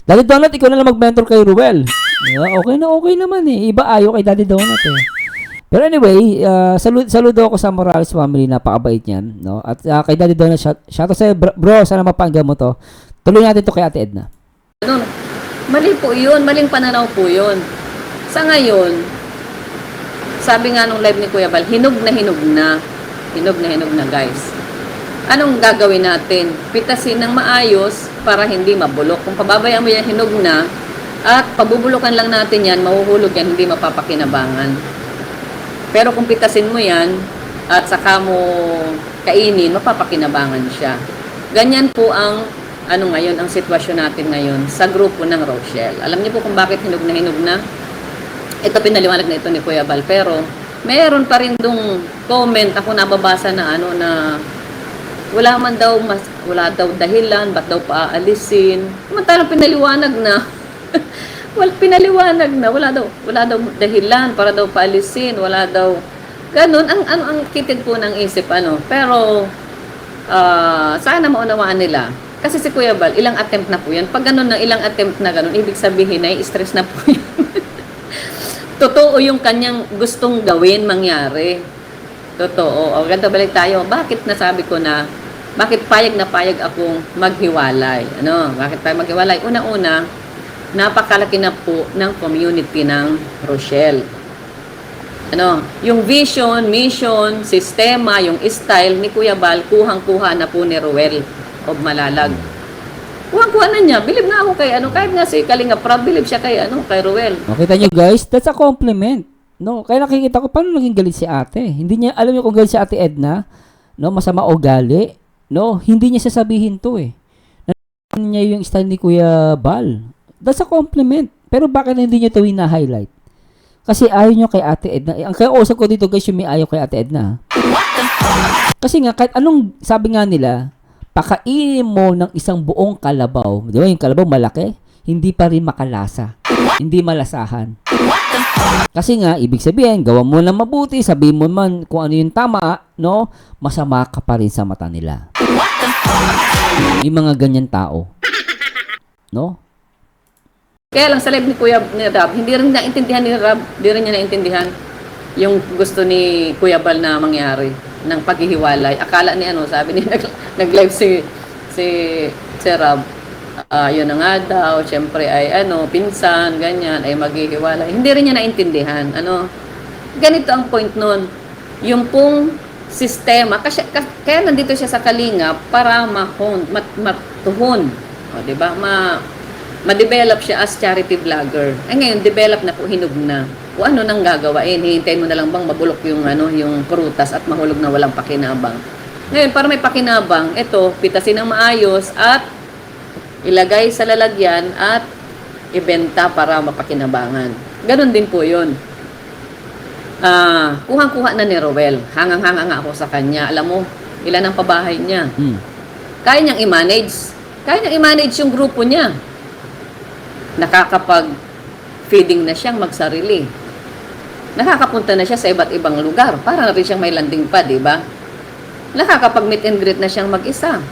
Daddy Donut, ikaw na lang mag-mentor kay Ruel. Diba? Okay naman eh. Iba ayaw kay Daddy Donut eh. Pero anyway, saludo ako sa Morales family, napakabait niyan, no? At kay Daddy Donut, shout out sa'yo, bro, sana mapainggan mo to. Tuloy natin to kay Ate Edna. Mali po yun, maling pananaw po yun. Sa ngayon, sabi nga nung live ni Kuya Bal, hinog na hinog na. Hinog na hinog na, guys. Anong gagawin natin? Pitasin ng maayos para hindi mabulok. Kung pababayaan mo yan, hinog na, at pabubulukan lang natin yan, mahuhulog yan, hindi mapapakinabangan. Pero kung pitasin mo yan, at saka mo kainin, mapapakinabangan siya. Ganyan po ang ngayon, ang sitwasyon natin ngayon sa grupo ng Rochelle. Alam niyo po kung bakit hinog na hinog na? Ito pinaliwanag na ito ni Kuya Bal, pero meron pa rin dong comment ako nababasa na na wala daw dahilan, ba't daw paaalisin. Samantalang pinaliwanag na. Pinaliwanag na, wala daw dahilan para daw paalisin, wala daw ganun ang kitid po ng isip pero sana maunawaan nila. Kasi si Kuya Bal, ilang attempt na po yan. Pag ganun na ilang attempt na ganun, ibig sabihin ay stress na po yan. Totoo yung kanyang gustong gawin, mangyari. Totoo. O, ganda balik tayo. Bakit nasabi ko na, bakit payag na payag akong maghiwalay? Bakit payag maghiwalay? Una-una, napakalaki na po ng community ng Rochelle. Yung vision, mission, sistema, yung style ni Kuya Bal, kuhang-kuha na po ni Ruel of Malalag. Kuha-kuha na niya. Bilib na ako kay kahit nga si Kalinga Prob, bilib siya kay kay Ruel. Makita niyo guys, that's a compliment. No, kaya nakikita ko paano naging galit si Ate. Hindi niya alam niyo kung galit si Ate Edna, no, masama o gali. No, hindi niya sasabihin 'to eh. Niya yung style ni Kuya Bal. That's a compliment. Pero bakit hindi niya 'to hina-highlight? Kasi ayaw niyo kay Ate Edna. Ang kaya usap ko dito guys, yung may ayaw kay Ate Edna. Kasi nga kahit anong sabi nga nila, pakainin mo ng isang buong kalabaw. Di ba yung kalabaw malaki? Hindi pa rin makalasa. Hindi malasahan. Kasi nga, ibig sabihin, gawa mo na mabuti, sabihin mo man kung ano yung tama, no? Masama ka pa rin sa mata nila. Yung mga ganyan tao. No? Kaya lang sa live ni Kuya ni Rab, hindi rin naintindihan ni Rab, hindi rin niya naintindihan yung gusto ni Kuya Bal na mangyari ng paghihiwalay. Akala ni ano, sabi ni nag-live si Rab, yun na nga daw, syempre ay ano, pinsan, ganyan, ay maghihiwalay. Hindi rin niya naintindihan. Ano, ganito ang point nun. Yung pong sistema, kaya nandito siya sa Kalingap para matuhon. O, diba? Ma-develop siya as charity vlogger. Ay ngayon, develop na po, hinog na. O ano nang gagawain? Hihintayin mo na lang bang mabulok yung, yung prutas at mahulog na walang pakinabang? Ngayon, para may pakinabang, ito, pitasin ng maayos at ilagay sa lalagyan at ibenta para mapakinabangan. Ganon din po yun. Kuhang-kuha na ni Rowel. Hangang-hanga nga ako sa kanya. Alam mo, ilan ang pabahay niya. Kaya niyang i-manage. Kaya niyang i-manage yung grupo niya. Nakakapag-feeding na siyang magsarili. Nakakapunta na siya sa iba't ibang lugar. Para rin siyang may landing pa, di ba? Nakakapag-meet and greet na siyang mag-isa.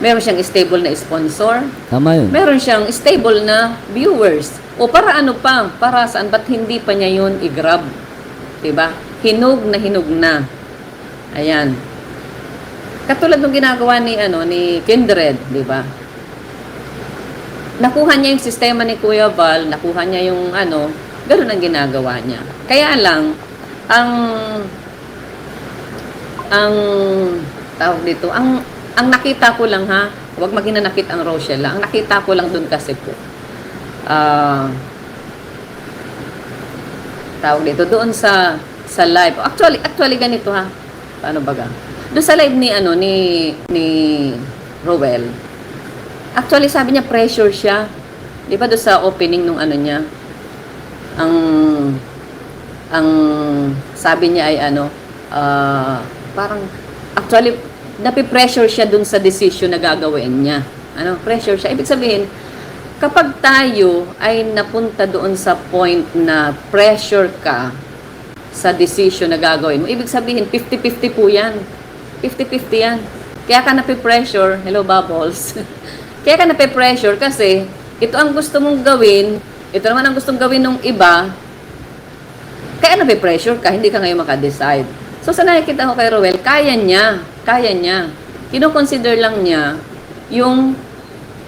Meron siyang stable na sponsor. Tama yun. Meron siyang stable na viewers. O para ano pa? Para saan? Ba't hindi pa niya yun i-grab? Diba? Hinog na. Ayan. Katulad ng ginagawa ni Kindred, diba? Nakuha niya yung sistema ni Kuya Val, nakuha niya yung ganoon ang ginagawa niya. Kaya lang, ang tawag dito, ang nakita ko lang huwag maging nanakit ang Rochelle, ang nakita ko lang dun kasi po, tawag dito, doon sa live. Actually ganito paano baga? Doon sa live ni Rowel. Actually sabi niya pressure siya. Di ba doon sa opening nung niya? Ang sabi niya ay parang actually napipressure siya dun sa decision na gagawin niya. Pressure siya. Ibig sabihin, kapag tayo ay napunta doon sa point na pressure ka sa decision na gagawin mo, ibig sabihin, 50-50 po yan. 50-50 yan. Kaya ka napipressure, hello Bubbles, kaya ka napipressure kasi ito ang gusto mong gawin, ito naman ang gustong gawin ng iba, kaya napipressure ka, hindi ka ngayon makadecide. So, sa nakikita ko kay Rowel, kaya niya. Kino-consider lang niya yung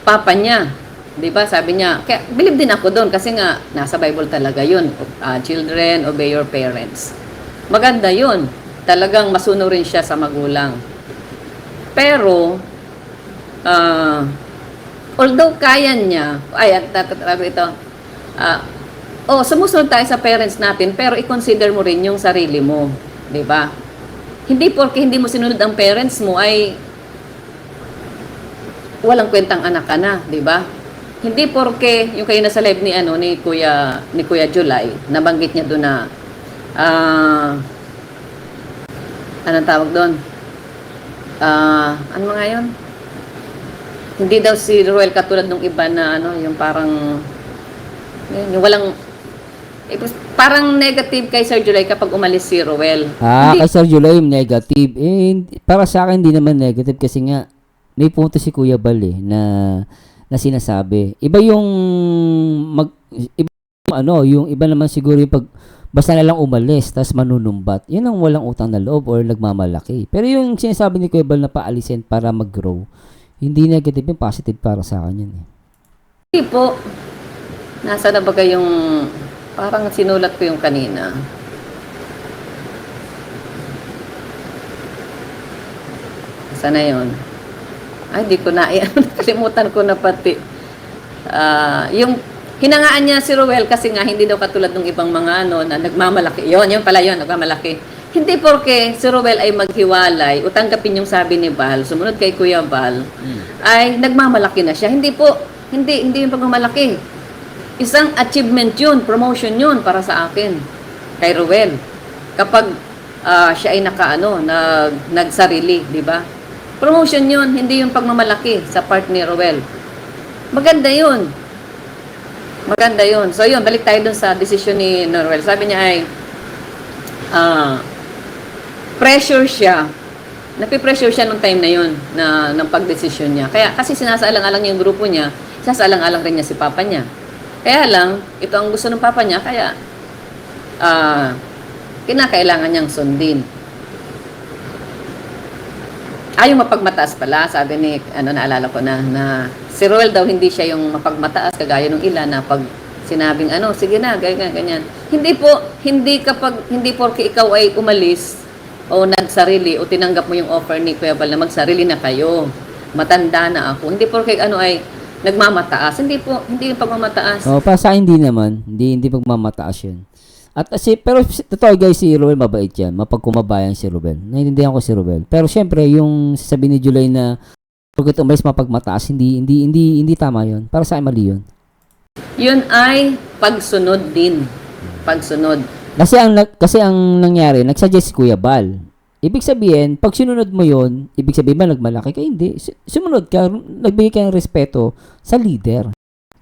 papa niya. Diba? Sabi niya, kaya believe din ako doon kasi nga, nasa Bible talaga yun. Children, obey your parents. Maganda yun. Talagang masunurin siya sa magulang. Pero, although kaya niya, sumusunod tayo sa parents natin, pero i-consider mo rin yung sarili mo. Diba? Hindi porke hindi mo sinunod ang parents mo ay walang kwentang anak ka na, diba? Hindi porke yung kayo nasa live ni Kuya July, nabanggit niya doon na anong tawag doon? Ano nga yun? Hindi daw si Roel katulad ng iba na yung parang yung walang parang negative kay Sir July kapag umalis si Roel. Kay Sir July yung negative. Para sa akin, hindi naman negative kasi nga, may punto si Kuya Bal na sinasabi. Iba yung yung iba naman siguro yung basta na lang umalis, tas manunumbat. Yun ang walang utang na loob or nagmamalaki. Pero yung sinasabi ni Kuya Bal na paalisin para mag-grow, hindi negative yung positive para sa akin yun. Hindi po. Nasa na ba yung parang sinulat ko yung kanina. Sana yun? Ay, di ko na. Nakalimutan ko na pati. Yung hinangaan niya si Roel kasi nga hindi daw katulad ng ibang mga na nagmamalaki. Yun pala yun, nagmamalaki. Hindi porke si Roel ay maghiwalay o tanggapin yung sabi ni Val, sumunod kay Kuya Val, ay nagmamalaki na siya. Hindi po. Hindi yung pagmamalaki. Isang achievement yun, promotion yun para sa akin, kay Rowel. Kapag siya ay nagsarili, di ba? Promotion yun, hindi yung pagmamalaki sa part ni Rowel. Maganda yun. So yun, balik tayo dun sa decision ni Rowel. Sabi niya ay, pressure siya. Napipressure siya nung time na yun, ng pagdesisyon niya. Kaya, kasi sinasaalang-alang niya yung grupo niya, sinasaalang-alang rin niya si papa niya. Kaya lang, ito ang gusto ng papa niya, kaya kinakailangan niyang sundin. Yung mapagmataas pala, sabi ni, naalala ko na si Roel daw hindi siya yung mapagmataas, kagaya nung ilan na pag sinabing, sige na, ganyan. Hindi porke ikaw ay umalis, o nagsarili, o tinanggap mo yung offer ni Kuya Bal na magsarili na kayo. Matanda na ako. Hindi porke ay nagmamataas. Hindi yung pagmamataas. Para sa akin, hindi naman. Hindi pagmamataas yun. At pero totoo guys, si Ruel mabait yan. Mapagkumabayan si Ruel. Naiintindihan ko si Ruel. Pero syempre, yung sasabihin ni July na pagkat umalis mapagmataas, hindi tama yun. Para sa akin, mali yun. Yun ay pagsunod din. Pagsunod. Kasi ang nangyari, nagsuggest si Kuya Bal. Ibig sabihin, pag sinunod mo yun, ibig sabihin ba nagmalaki ka? Hindi. Sumunod ka, nagbigay ka ng respeto sa leader.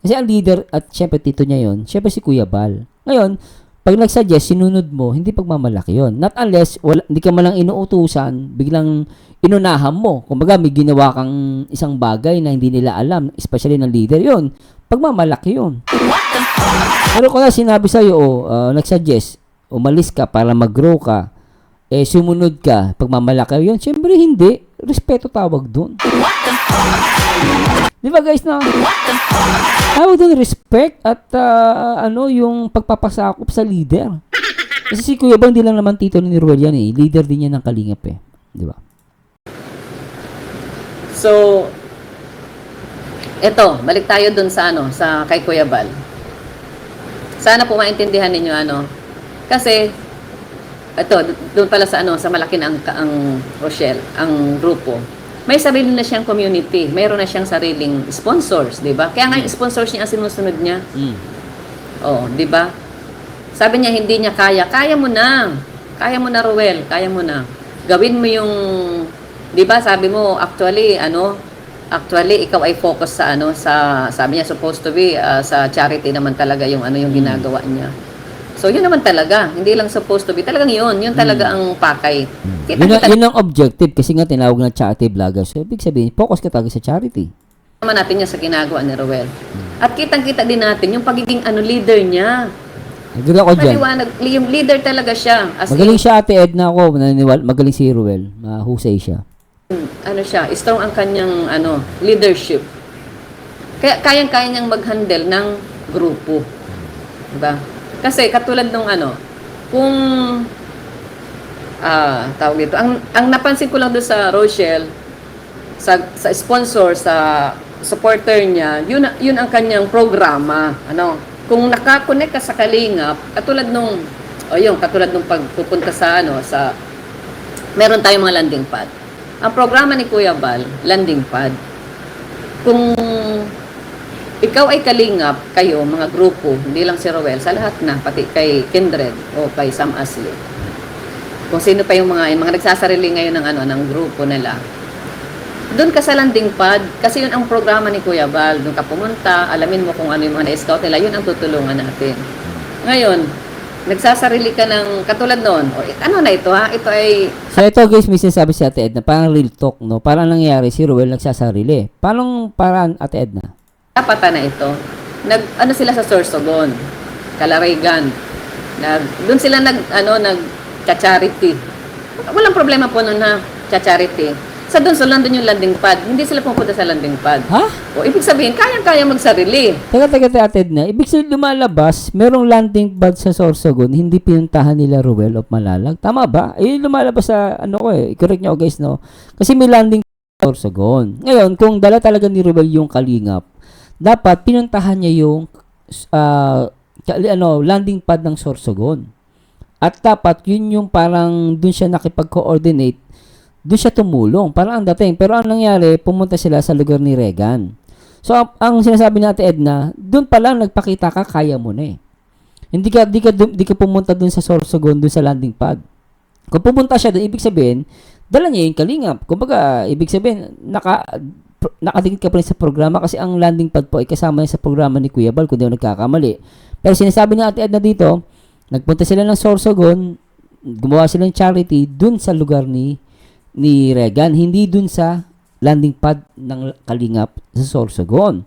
Kasi ang leader, at syempre tito niya yun, syempre si Kuya Bal. Ngayon, pag nagsuggest, sinunod mo, hindi pagmamalaki yun. Not unless, hindi ka malang inuutusan, biglang inunahan mo. Kumbaga, may ginawa kang isang bagay na hindi nila alam, especially ng leader yun. Pagmamalaki yun. Pero kung sinabi sa'yo, nagsuggest, umalis ka para mag-grow ka, sumunod ka, pagmamalaki yun, syempre hindi. Respeto tawag dun. Di ba guys na? Tawag dun respect at yung pagpapasakop sa leader. Kasi si Kuya Bang, hindi lang naman tito ni Ruel yan eh. Leader din yan ng Kalingap eh. Di ba? So, eto, balik tayo dun sa sa kay Kuya Bal. Sana po maintindihan ninyo kasi ito doon pala sa sa malaki na ang Rochelle, ang grupo. May sarili na siyang community, mayroon na siyang sariling sponsors, 'di ba? Kaya nga yung sponsors niya ang sinusunod niya. Oh, 'di ba? Sabi niya hindi niya kaya mo na. Kaya mo na, Roel, kaya mo na. Gawin mo yung 'di ba? Sabi mo actually ikaw ay focus sa sabi niya supposed to be sa charity naman talaga yung yung ginagawa niya. So yun naman talaga, hindi lang supposed to be, talagang yun talaga ang pakay. Yun ang objective kasi nga tinawag na charity vlogger. So ibig sabihin, focus ka talaga sa charity. Naman natin yan sa ginagawa ni Roel. At kitang-kita din natin yung pagiging leader niya. Agree ako dyan. Maliwanag, yung leader talaga siya. Magaling siya Ate Edna ako, magaling si Ruel, mahusay siya. Siya, strong ang kanyang leadership. Kaya kayang-kaya niyang mag-handle ng grupo. Diba? Kasi katulad nung kung tawag dito, ang napansin ko lang doon sa Rochelle, sa sponsor, sa supporter niya, yun ang kanyang programa. Kung nakakonect ka sa Kalingap, katulad nung pagpupunta sa meron tayong mga landing pad. Ang programa ni Kuya Bal, landing pad. Kung ikaw ay kalingap, kayo, mga grupo, hindi lang si Roel, sa lahat na, pati kay Kindred o kay Sam Asli. Kung sino pa yung mga nagsasarili ngayon ng grupo nila. Doon ka sa landing pad, kasi yun ang programa ni Kuya Bal. Doon ka pumunta, alamin mo kung ano yung mga na-scout nila, yun ang tutulungan natin. Ngayon, nagsasarili ka ng katulad noon. Ito ha? Ito ay... So ito guys, may sinasabi si Ate Edna, parang real talk, no? Parang nangyari si Roel nagsasarili. Parang Ate Edna? Dapat na ito. Sila sa Sorsogon, Calarigan. Doon sila nag-charity. Walang problema po noon na charity. Doon yung landing pad. Hindi sila pupunta sa landing pad. Ha? O ibig sabihin, kaya magsarili. Teka, Ate Edna. Ibig sabihin lumalabas, merong landing pad sa Sorsogon, hindi pinuntahan nila Ruel of Malalag. Tama ba? Lumalabas sa correct nyo guys, no? Kasi may landing pad sa Sorsogon. Ngayon, kung dala talaga ni Ruel yung Kalingap, dapat pinuntahan niya yung landing pad ng Sorsogon. At dapat yun yung parang dun siya nakipag-coordinate, dun siya tumulong. Parang ang dating. Pero ang nangyari, pumunta sila sa lugar ni Regan. So, ang sinasabi natin, Edna, dun pa lang nagpakita ka, kaya mo na eh. Hindi ka pumunta dun sa Sorsogon, dun sa landing pad. Kung pumunta siya dun, ibig sabihin, dala niya yung Kalingap. Kumbaga, ibig sabihin, nakadikit ka pa rin sa programa kasi ang landing pad po ay kasama sa programa ni Kuya Bal kung di ako nagkakamali. Pero sinasabi ni Ate Edna dito, nagpunta sila ng Sorsogon, gumawa sila ng charity dun sa lugar ni Regan, hindi dun sa landing pad ng Kalingap sa Sorsogon.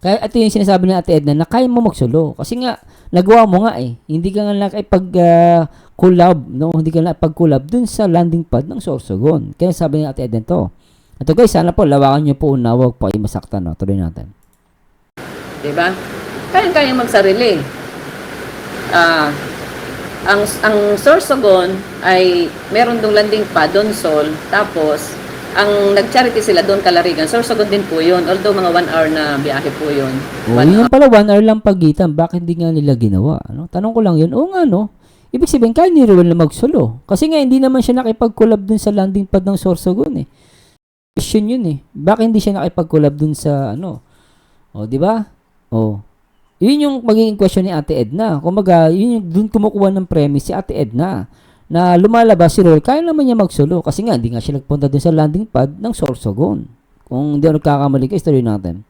Kaya ito yung sinasabi ni Ate Edna na kaya mo magsolo. Kasi nga, nagawa mo nga eh. Hindi ka nga nakipag-collab, no? Hindi ka nakipag-collab dun sa landing pad ng Sorsogon. Kaya sabi ni Ate Edna to. Ito guys, sana po, lawakan nyo po una, huwag po kayo masaktan, no? Tuloy natin. Diba? Kaya magsarili. Ang Sorsogon ay meron dong landing pad, Donsol, tapos ang nag-charity sila doon Kalarigan. Sorsogon din po yun. Although mga 1 hour na biyahe po yun. Oh, yun pala, 1 hour lang pagitan. Bakit hindi nga nila ginawa? Ano? Tanong ko lang yun. Oo nga, no? Ibig sabihin, kaya ni Ruel na magsolo. Kasi nga, hindi naman siya nakipag-collab dun sa landing pad ng Sorsogon, eh. Question yun, eh. Bakit hindi siya nakipag-collab dun sa, ano? O, di ba? O. Yun yung magiging question ni Ate Edna. Kumaga, yun yung dun kumukuha ng premise si Ate Edna na lumalabas si Ruel, kaya naman niya magsolo. Kasi nga, hindi nga siya nagpunta dun sa landing pad ng Sorsogon. Kung hindi ako nagkakamali ka, story natin.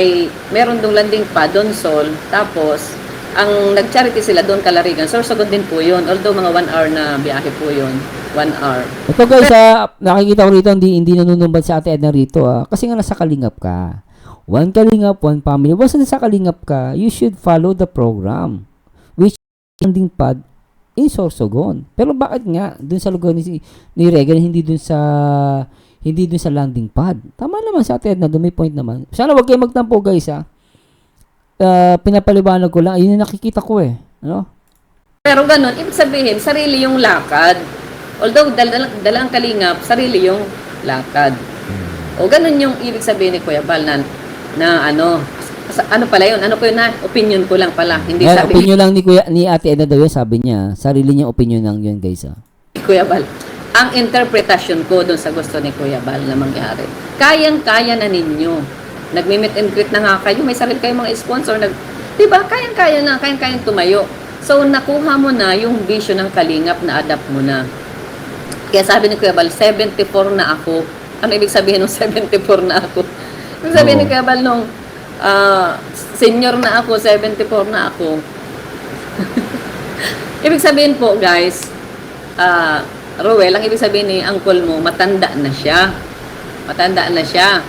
Ay, meron dong landing pad, Donsol, tapos ang nag-charity sila doon Kalarigan. Sorsogon din po yun. Although mga 1 hour na biyahe po yun. 1 hour. Ito guys, nakikita ko rito, hindi nanunumbat sa Ate Edna rito. Kasi nga nasa Kalingap ka. One Kalingap, one family. Once nasa Kalingap ka, you should follow the program. Which landing pad in Sorsogon. Pero bakit nga dun sa lugar ni Regan hindi dun sa landing pad? Tama naman sa Ate Edna, dun may point naman. Sana wag kayo magtampo guys ha. Pinapaliwanag ko lang, ayun yung nakikita ko eh. Ano? Pero ganun, ibig sabihin, sarili yung lakad. Although dala ang Kalingap, sarili yung lakad. O ganun yung ibig sabihin ni Kuya Bal na ano pala yun? Ano ko yun na? Opinion ko lang pala. Hindi sabi opinion lang ni Ate Edna daw yun, sabi niya. Sarili niyang opinion lang yun guys ha. Kuya Bal. Ang interpretasyon ko doon sa gusto ni Kuya Bal na mangyari. Kayang-kaya na ninyo. Nagmi-meet and greet na nga kayo. May sarili kayong mga sponsor. Diba? Kayang-kayang tumayo. So, nakuha mo na yung vision ng Kalingap na adapt mo na. Kaya sabi ni Kuya Bal, 74 na ako. Ano ibig sabihin ng 74 na ako? Ibig sabihin ni Kuya Bal nung senior na ako, 74 na ako. Ibig sabihin po, guys, Ruel, ang ibig sabihin ni uncle mo, matanda na siya. Matanda na siya.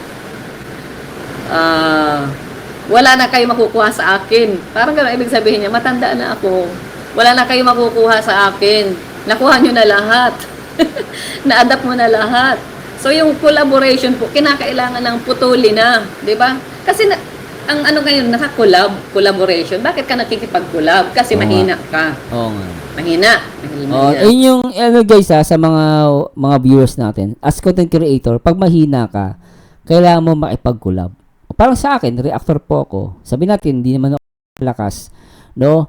Wala na kayo makukuha sa akin. Parang gano'n ibig sabihin niya, matanda na ako. Wala na kayo makukuha sa akin. Nakuha nyo na lahat. Na-adapt mo na lahat. So, yung collaboration po, kinakailangan ng putuli na. Di ba? Kasi ang ano ngayon, collaboration. Bakit ka nakikipag-collab? Kasi mahina ka. Oo nga. Mahina. Yun yung guys sa mga viewers natin. As content creator, pag mahina ka, kailangan mo makipag-collab. Parang sa akin, reactor po ako. Sabi natin, hindi naman ako lakas. No?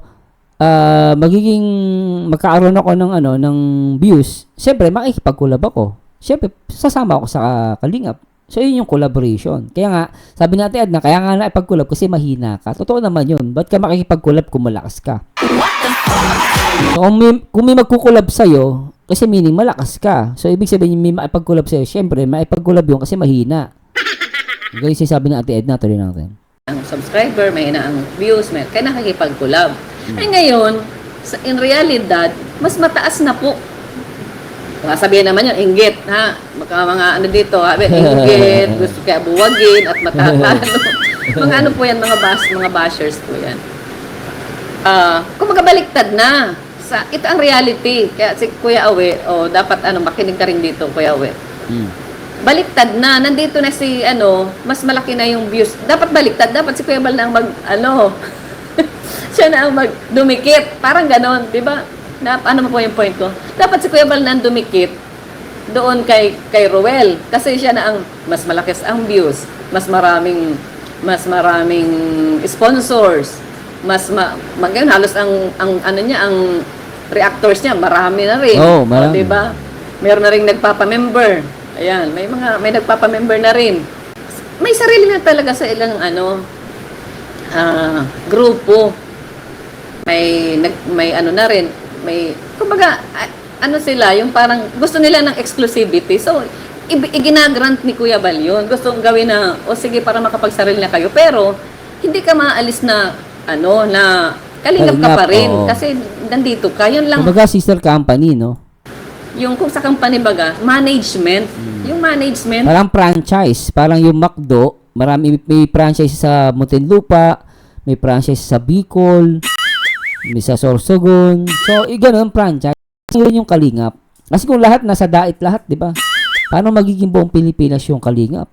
Magkakaroon ako ng views. Siyempre, makikipag-collab ako. Siyempre, sasama ako sa Kalingap. So, yun yung collaboration. Kaya nga, sabi natin, Edna, kaya nga nakipag-collab kasi mahina ka. Totoo naman yun. Ba't ka makikipag-collab kung malakas ka? So, kung may magkukulab sa'yo, kasi meaning malakas ka. So, ibig sabihin, may makipag-collab sa'yo. Siyempre, makipag-collab yun kasi mahina. Guys, sabi ng Ate Edna, tuloy natin. Ang subscriber, mahina ang views, kaya nakikipag-collab. Ay ngayon, in realidad, mas mataas na po. Sabihin naman yun, inggit, ha? Mga ano dito, inggit, gusto kaya buwagin at matatalo. Mga ano po yan, mga bashers po yan. Kung magabaliktad na, ito ang reality. Kaya si Kuya Awe, dapat makinig ka rin dito, Kuya Awe. Baliktad na, nandito na si, mas malaki na yung views. Dapat baliktad, dapat si Kuya Bal na ang siya na ang dumikit. Parang ganon, di ba? Ano po yung point ko? Dapat si Kuya Bal na dumikit doon kay Ruel. Kasi siya na ang mas malakas ang views, mas maraming sponsors, halos ang reactors niya, marami na rin. Oh, marami. Diba? Meron na rin nagpapa-member. Ayan, may nagpapa-member na rin. May sarili na talaga sa ilang grupo. May na rin, kumbaga, sila, yung parang, gusto nila ng exclusivity. So, iginagrant ni Kuya Bal yun. Gusto gawin na, sige, para makapagsarili na kayo. Pero, hindi ka maalis na, na Kalingap ka pa rin. Kasi, nandito ka. Yun lang. Kumbaga, sister company, no? yung kung sa company baga, management. Yung management, Parang franchise. Parang yung McDo, marami may franchise sa Muntinlupa, may franchise sa Bicol, may sa Sorsogon. So, ganun franchise. Yun yung Kalingap. Kasi kung lahat nasa dait lahat, di ba? Paano magiging buong Pilipinas yung Kalingap?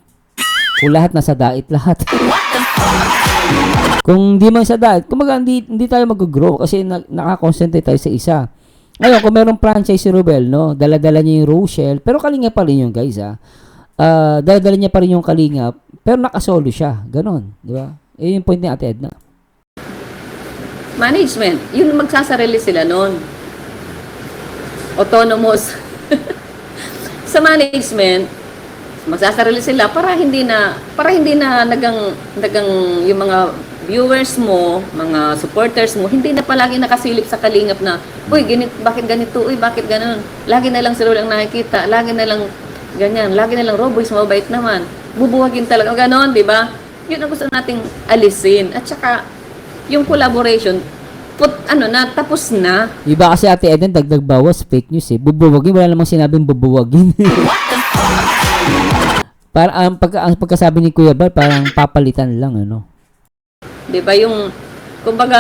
Kung lahat nasa dait lahat. Kung di man sa dait, kumaga hindi tayo mag-grow kasi nakakonsentrate tayo sa isa. Ngayon, kung merong franchise si Ruel, no, dala-dala niya yung Rochelle, pero Kalingap pa rin yung guys, dala-dala niya pa rin yung Kalingap, pero nakasolo siya. Ganon, di ba? Yung point ni Ate Edna. management, yun magsasarili sila noon. Autonomous. Sa management, magsasarili sila para hindi na nagang yung mga viewers mo, mga supporters mo, hindi na palagi nakasilip sa Kalingap na, uy, bakit ganito, uy, bakit ganun. Lagi na lang sila lang nakikita, lagi na lang ganyan, lagi na lang Roboys, mabait naman. Bubuwagin talaga, ganon, di ba? Yun ang gusto nating alisin. At saka, yung collaboration, tapos na. Iba kasi Ate Eden, dagdag bawas, fake news eh. Bubuwagin, wala namang sinabing bubuwagin. Para ang pagkasabi ni Kuya Bal, parang papalitan lang, ano. 'Di ba yung kumbaga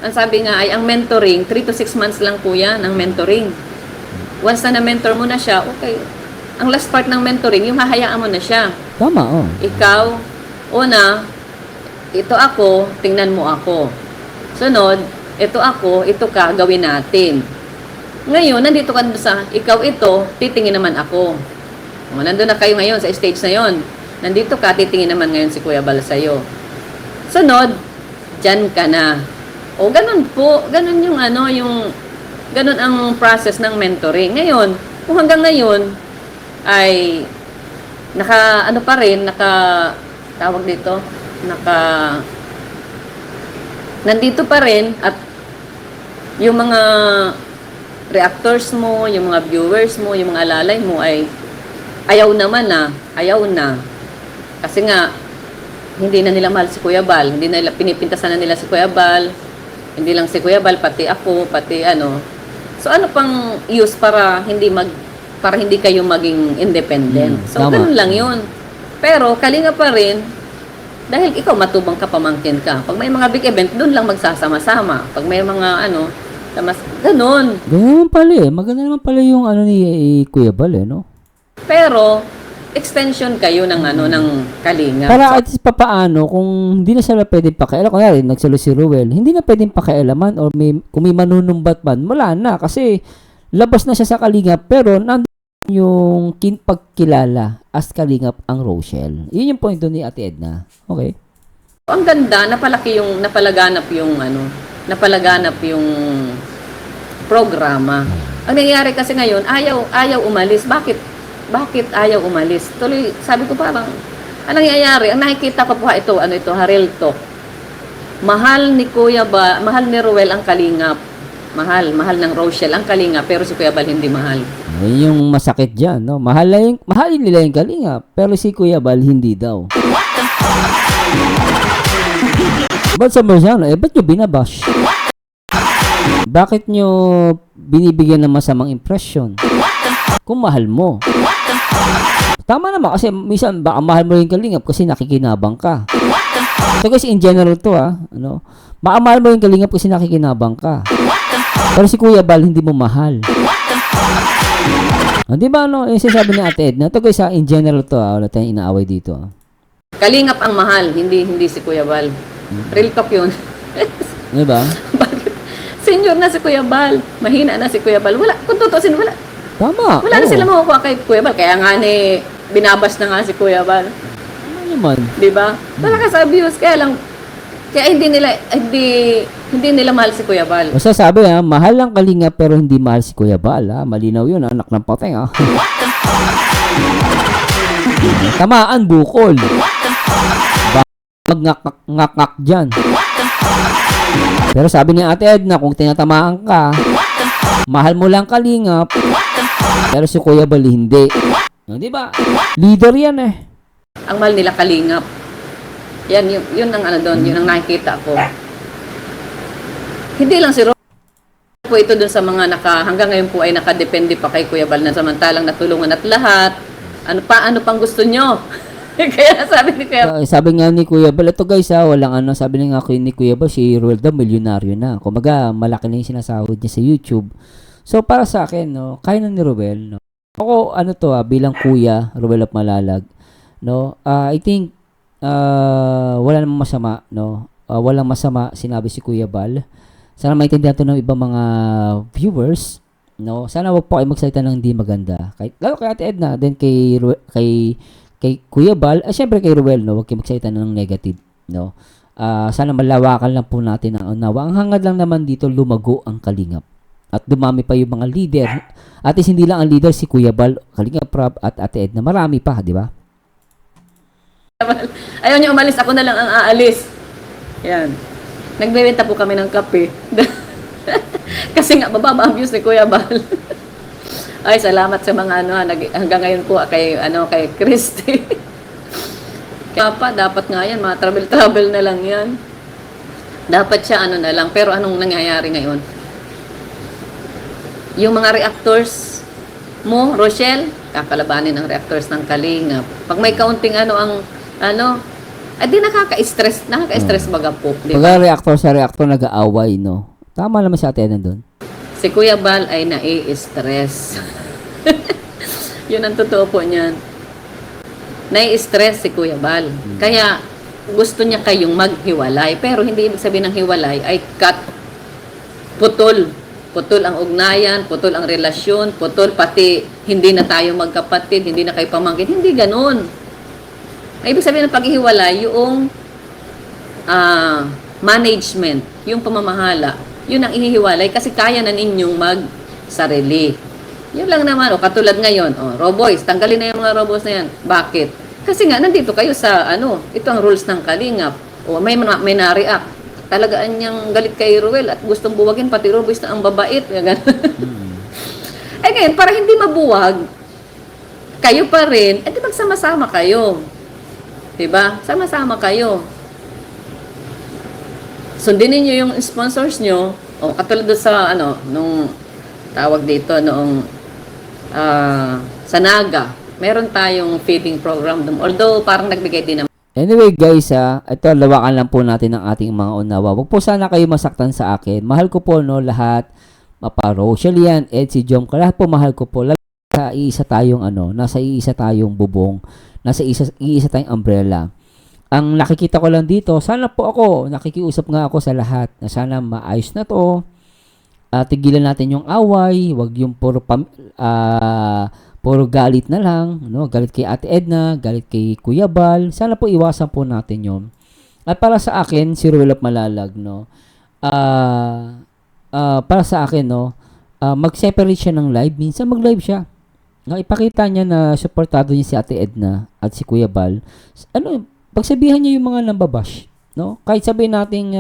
ang sabi nga ay ang mentoring 3 to 6 months lang po 'yan ang mentoring. Once na mentor mo na siya, okay. Ang last part ng mentoring, yung hahayaan mo na siya. Tama, oh. Ikaw, una, ito ako, tingnan mo ako. Sunod, ito ako, ito ka, gawin natin. Ngayon, nandito ka sa ikaw ito, titingin naman ako. O, nandun na kayo ngayon sa stage na yon. Nandito ka, titingin naman ngayon si Kuya Bal sa'yo. Sunod, dyan ka na. O, ganun po. Ganun yung ganun ang process ng mentoring. Ngayon, kung hanggang ngayon, ay, nandito pa rin, at yung mga reactors mo, yung mga viewers mo, yung mga alalay mo ay ayaw na. Kasi nga, hindi na nila mahal si Kuya Bal. Hindi na nila, pinipintasan na nila si Kuya Bal. Hindi lang si Kuya Bal, pati ako, pati ano. So, ano pang use para hindi kayo maging independent? So, tama. ganun lang yun. Pero, Kalinga pa rin, dahil ikaw matubang ka, pamangkin ka. Pag may mga big event, doon lang magsasama-sama. Pag may mga ganun. Ganun naman pala eh. Maganda naman pala yung ni Kuya Bal eh, no? Pero, extension kayo ng ng Kalinga. Para at least papaano, kung hindi na sila pwedeng pakialaman, kunwari, nagsalo si Ruel, hindi na pwedeng pakialaman or kung may manunumbat man, wala na. Kasi, labas na siya sa Kalingap, pero nandun yung pagkilala as Kalingap ang Rochelle. Yun yung point doon ni Ate Edna. Okay. Ang ganda, napalaganap yung programa. Ang nangyayari kasi ngayon, ayaw umalis. Bakit ayaw umalis? Tuloy, sabi ko parang, ang nangyayari, ang nakikita ko po, ito, Harel Talk. Mahal ni Ruel ang Kalingap. Mahal ng Rochelle ang Kalingap, pero si Kuya Bal hindi mahal. Yun yung masakit dyan, no? Mahalin nila yung Kalingap, pero si Kuya Bal hindi daw. Ba't sa Marzano? Ba't nyo binabash? Bakit nyo binibigyan ng masamang impression? Kung mahal mo. Tama naman kasi minsan baka mahal mo yung Kalingap kasi nakikinabang ka. So guys, in general to baka mahal mo yung Kalingap kasi nakikinabang ka. Pero si Kuya Bal hindi mo mahal. Di ba yung sinasabi ni Ate Edna? Ito guys, in general to wala tayong inaaway dito. Kalingap ang mahal, hindi si Kuya Bal. Real talk yun. Di ba? Bakit? Senior na si Kuya Bal. Mahina na si Kuya Bal. Wala, kung tutusin, wala. Tama. Wala na sila makukuha kay Kuya Bal. Kaya nga binabas na nga si Kuya Bal. Ano naman? Di ba? Wala ka sa abuse. Kaya hindi nila mahal si Kuya Bal. Basta sabi mahal lang Kalingap pero hindi mahal si Kuya Bal. Malinaw yun, anak ng pateng. Tamaan bukol. Magngak-ngak dyan. Pero sabi ni Ate Edna, kung tinatamaan ka, mahal mo lang Kalingap, pero si Kuya Bal hindi. Di ba? Leader yan eh. Ang mahal nila Kalingap. Yan, yun ang doon, yun ang nakikita ko. Hindi lang si po ito dun sa mga hanggang ngayon po ay nakadepende pa kay Kuya Bal na samantalang natulungan at lahat. Ano pang gusto nyo? Kaya sabi ni Kuya Sabi nga ni Kuya Bal, ito guys walang sabi nga ni Kuya Bal, si Ruel daw milyonaryo na. Kumaga, malaki na yung sinasahod niya sa YouTube. So, para sa akin, no, kaya na ni Ruel, no. Ako, bilang Kuya, Ruel of Malalag, no, I think, wala namang masama, no. Walang masama, sinabi si Kuya Bal. Sana maintindihan ito ng ibang mga viewers, no. Sana wag po kayo magsalita ng hindi maganda. Lalo kay Ate Edna, then kay Kuya Bal, syempre kay Ruel, no, wag kayo magsalita ng negative, no. Sana malawakan lang po natin ang unawa. Ang hangad lang naman dito, lumago ang Kalingap. At dumami pa yung mga leader. At hindi lang ang leader si Kuya Bal, Kalingap Prab at Ate Edna. Marami pa, di ba? Bal. Ayaw niya umalis, ako na lang ang aalis. Yan. Nagbebenta po kami ng kape. Kasi nga, mababa ang views ni Kuya Bal. Ay, salamat sa mga hanggang ngayon po kay Christy. Kaya pa, dapat nga yan, mga travel na lang yan. Dapat siya na lang. Pero anong nangyayari ngayon? Yung mga reactors mo, Rochelle, kakalabanin ang reactors ng Kalingap. Pag may kaunting di nakaka-stress baga po. Di ba? Pag reactor sa reactor nag-aaway, no? Tama naman si Ate Edna doon. Si Kuya Bal ay nai-stress. Yun ang totoo po niyan. Nai-stress si Kuya Bal. Kaya gusto niya kayong maghiwalay. Pero hindi ibig sabihin ng hiwalay ay putol. Putol ang ugnayan, putol ang relasyon, putol pati hindi na tayo magkapatid, hindi na kayo pamangkin. Hindi ganun. Ay, ibig sabihin ng paghihiwalay, yung management, yung pamamahala, yun ang ihihiwalay kasi kaya na ninyong mag-sarili. Yun lang naman. Katulad ngayon, Roboys, tanggalin na yung mga Roboys na yan. Bakit? Kasi nga, nandito kayo sa, ito ang rules ng Kalingap. May na-react. Talagaan niyang galit kay Ruel at gustong buwagin, pati Roboys na ang babait. Eh ngayon, para hindi mabuwag, kayo pa rin, di magsama-sama kayo. Diba? Sama-sama kayo. Sundin niyo yung sponsors nyo. Katulad sa, nung tawag dito, noong sa Naga, meron tayong feeding program doon. Although, parang nagbigay din naman. Anyway guys, ito lawakan lang po natin ang ating mga unawa. Huwag po sana kayo masaktan sa akin. Mahal ko po lahat. Mapa Rochelle yan, Ed, si Jom, lahat po mahal ko po. Nasa iisa tayong bubong. Nasa iisa tayong umbrella. Ang nakikita ko lang dito, sana po nakikiusap nga ako sa lahat na sana maayos na to. Tigilan natin yung away, wag yung puro galit na lang, no? Galit kay Ate Edna, galit kay Kuya Bal. Sana po iwasan po natin 'yon. At para sa akin, si Ruel of Malalag, no. Para sa akin, no, mag-separate siya ng live, minsan mag-live siya. Ipakita niya na suportado niya si Ate Edna at si Kuya Bal. Pagsabihan niya yung mga nambabash, no? Kahit sabihin natin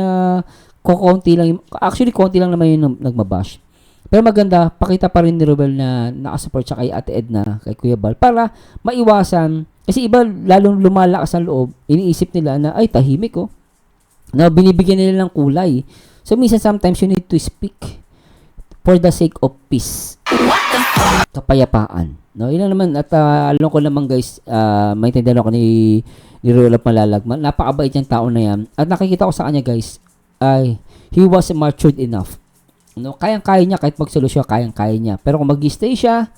konti lang, actually konti lang naman yung nagmabash. Pero maganda, pakita pa rin ni Ruel na nakasupport siya kay Ate Edna, kay Kuya Bal, para maiwasan. Kasi iba, lalong lumalakas ang loob, iniisip nila na, ay, tahimik na binibigyan nila ng kulay. So, minsan, sometimes you need to speak for the sake of peace. Kapayapaan. No, yun lang naman. At alam ko naman guys, maintindihan ako ni Ruel of Malalag. Napakabait yung tao na yan. At nakikita ko sa kanya guys, he was matured enough. No, kayang-kaya niya kahit magsolusyon, kayang-kaya niya. Pero kung mag-stay siya,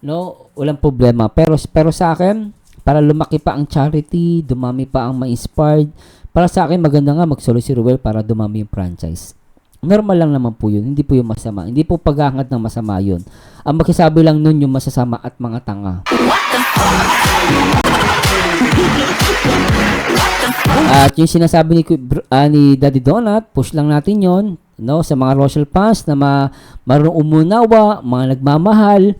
no, walang problema. Pero sa akin, para lumaki pa ang charity, dumami pa ang ma-inspired, para sa akin maganda nga magsolo si Ruel para dumami yung franchise. Normal lang naman po yun, hindi po yung masama. Hindi po paghahangad ng masama yun. Ang magsasabi lang nun yung masasama at mga tanga. At yung sinasabi ni Daddy Donut, push lang natin yon, no, sa mga Rochelle fans na marunong umunawa, mga nagmamahal.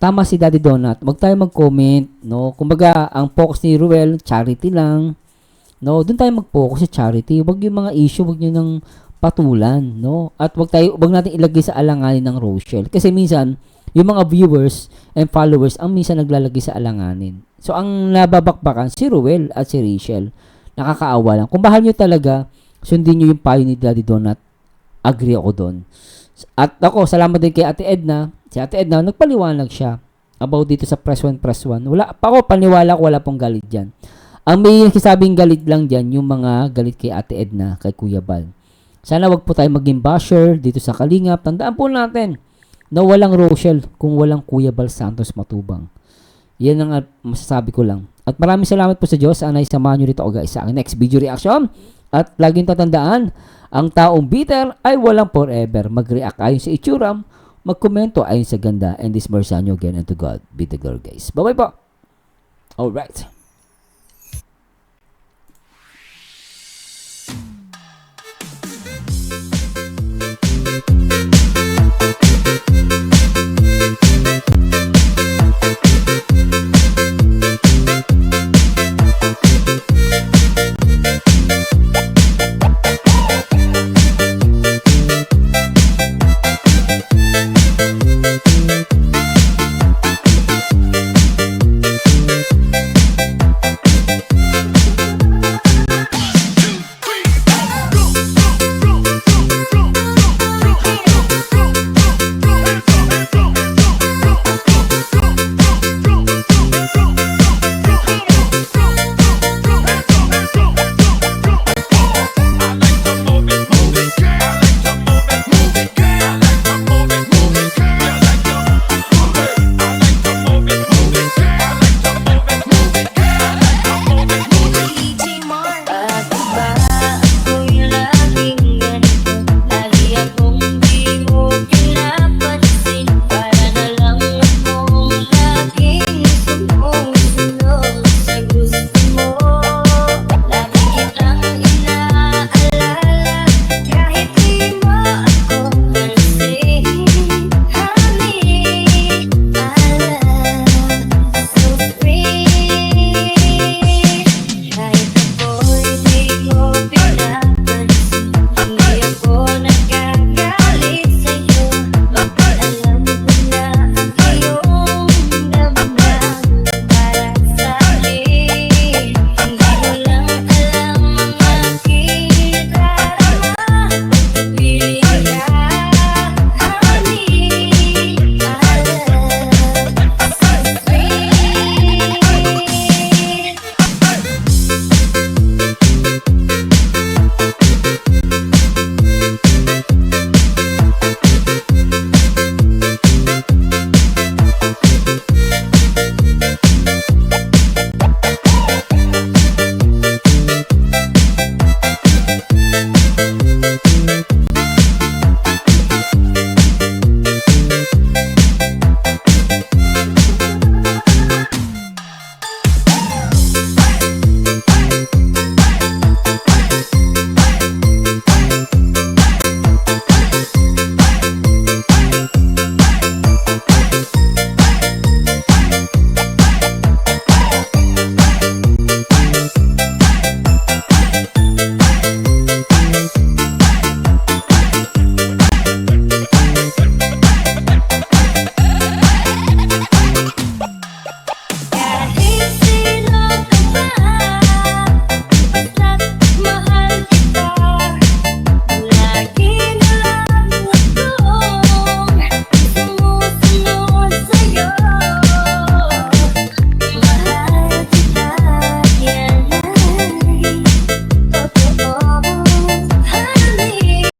Tama si Daddy Donut, wag tayo mag-comment, no. Kumbaga, ang focus ni Ruel, charity lang. No, doon tayo mag-focus sa charity. Wag yung mga issue, wag niyo nang patulan, no. At wag natin ilagay sa alanganin ng Rochelle. Kasi minsan, yung mga viewers and followers ang minsan naglalagay sa alanganin. So, ang nababakbakan, si Ruel at si Rachel. Nakakaawa lang. Kung mahal nyo talaga, sundin nyo yung payo ni Daddy Donut. Agree ako doon. At ako, salamat din kay Ate Edna. Si Ate Edna, nagpaliwanag siya about dito sa press 1, press 1. Wala, pa ako, paniwala ko, wala pong galit dyan. Ang may nagsasabing galit lang dyan, yung mga galit kay Ate Edna, kay Kuya Bal. Sana wag po tayo maging basher dito sa Kalingap. Tandaan po natin na walang Rochelle kung walang Kuya Bal Santos Matubang. Yan ang masasabi ko lang. At maraming salamat po sa Diyos. Anay samahan nyo rito guys sa aking next video reaction. At laging tatandaan, ang taong bitter ay walang forever. Mag-react ayon sa itsura, magkomento ayon sa ganda. And this mercy nyo again, and to God be the glory guys. Bye-bye po. Alright.